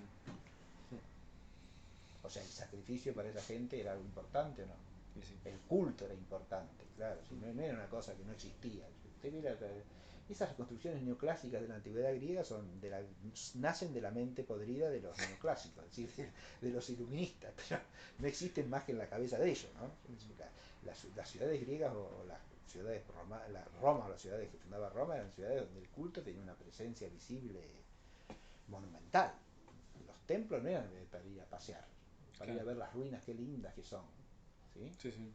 O sea, el sacrificio para esa gente era algo importante o no. Sí, sí. El culto era importante, claro, si no era una cosa que no existía. Usted mira, esas construcciones neoclásicas de la antigüedad griega nacen de la mente podrida de los neoclásicos, es decir, de los iluministas, pero no existen más que en la cabeza de ellos, ¿no? Las ciudades griegas o las ciudades Roma o las ciudades que fundaba Roma eran ciudades donde el culto tenía una presencia visible monumental. Los templos no eran para ir a pasear, para ir Claro. a ver las ruinas, qué lindas que son, ¿sí? Sí, sí.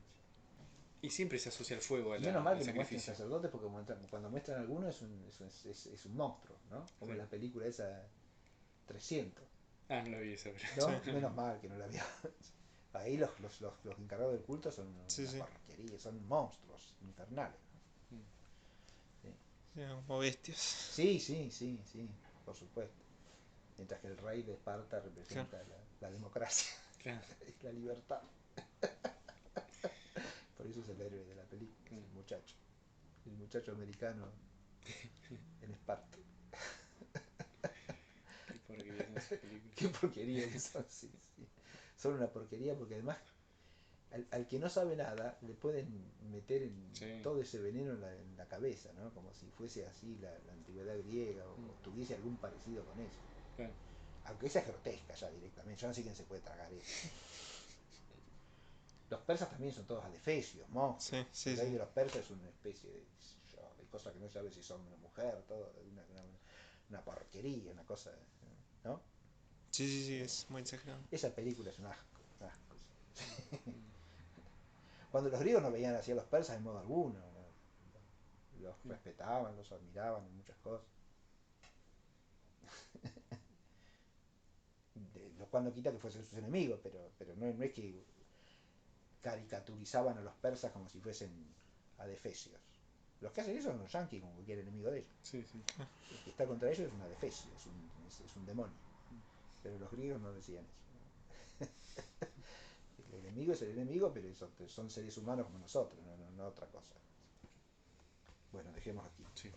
Y siempre se asocia el fuego Menos mal al que no muestren sacrificio. sacerdotes porque cuando muestran algunos es un monstruo, ¿no? Como Sí. en la película esa 300, Ah, no lo vi esa, pero. ¿no? Sí, Menos mal que no la vio. Ahí los encargados del culto son sí, una sí. porquería, son monstruos infernales, Mm. ¿no? Sí. Sí, como bestias. Sí, sí, sí, sí, por supuesto. Mientras que el rey de Esparta Claro. representa la democracia Claro. y la libertad. Por eso es el héroe de la película, es Mm. el muchacho americano en Esparta. Qué porquería son esas películas. Qué porquería que son, sí, sí. Son una porquería porque además al que no sabe nada le pueden meter Sí. todo ese veneno en la cabeza, ¿no? Como si fuese así la antigüedad griega Mm. o tuviese algún parecido con eso. Claro. Aunque esa es grotesca ya directamente, yo no sé quién se puede tragar eso. Los persas también son todos adefesios, monstruos. Sí, sí, El rey sí. de los persas es una especie de cosa que no sabe si son una mujer, todo, una porquería, una cosa, ¿no? Sí, sí, sí, es muy exagerado. Esa película es un asco, un asco. Mm. Cuando los griegos no veían así a los persas de modo alguno, ¿no? Los respetaban, los admiraban en muchas cosas. Lo cual no quita que fuesen sus enemigos, pero no es que caricaturizaban a los persas como si fuesen adefesios. Los que hacen eso son los yanquis, como cualquier enemigo de ellos. Sí, sí. El que está contra ellos es un adefesio, es un demonio. Pero los griegos no decían eso. El enemigo es el enemigo, pero son seres humanos como nosotros, no otra cosa. Bueno, dejemos aquí. Sí.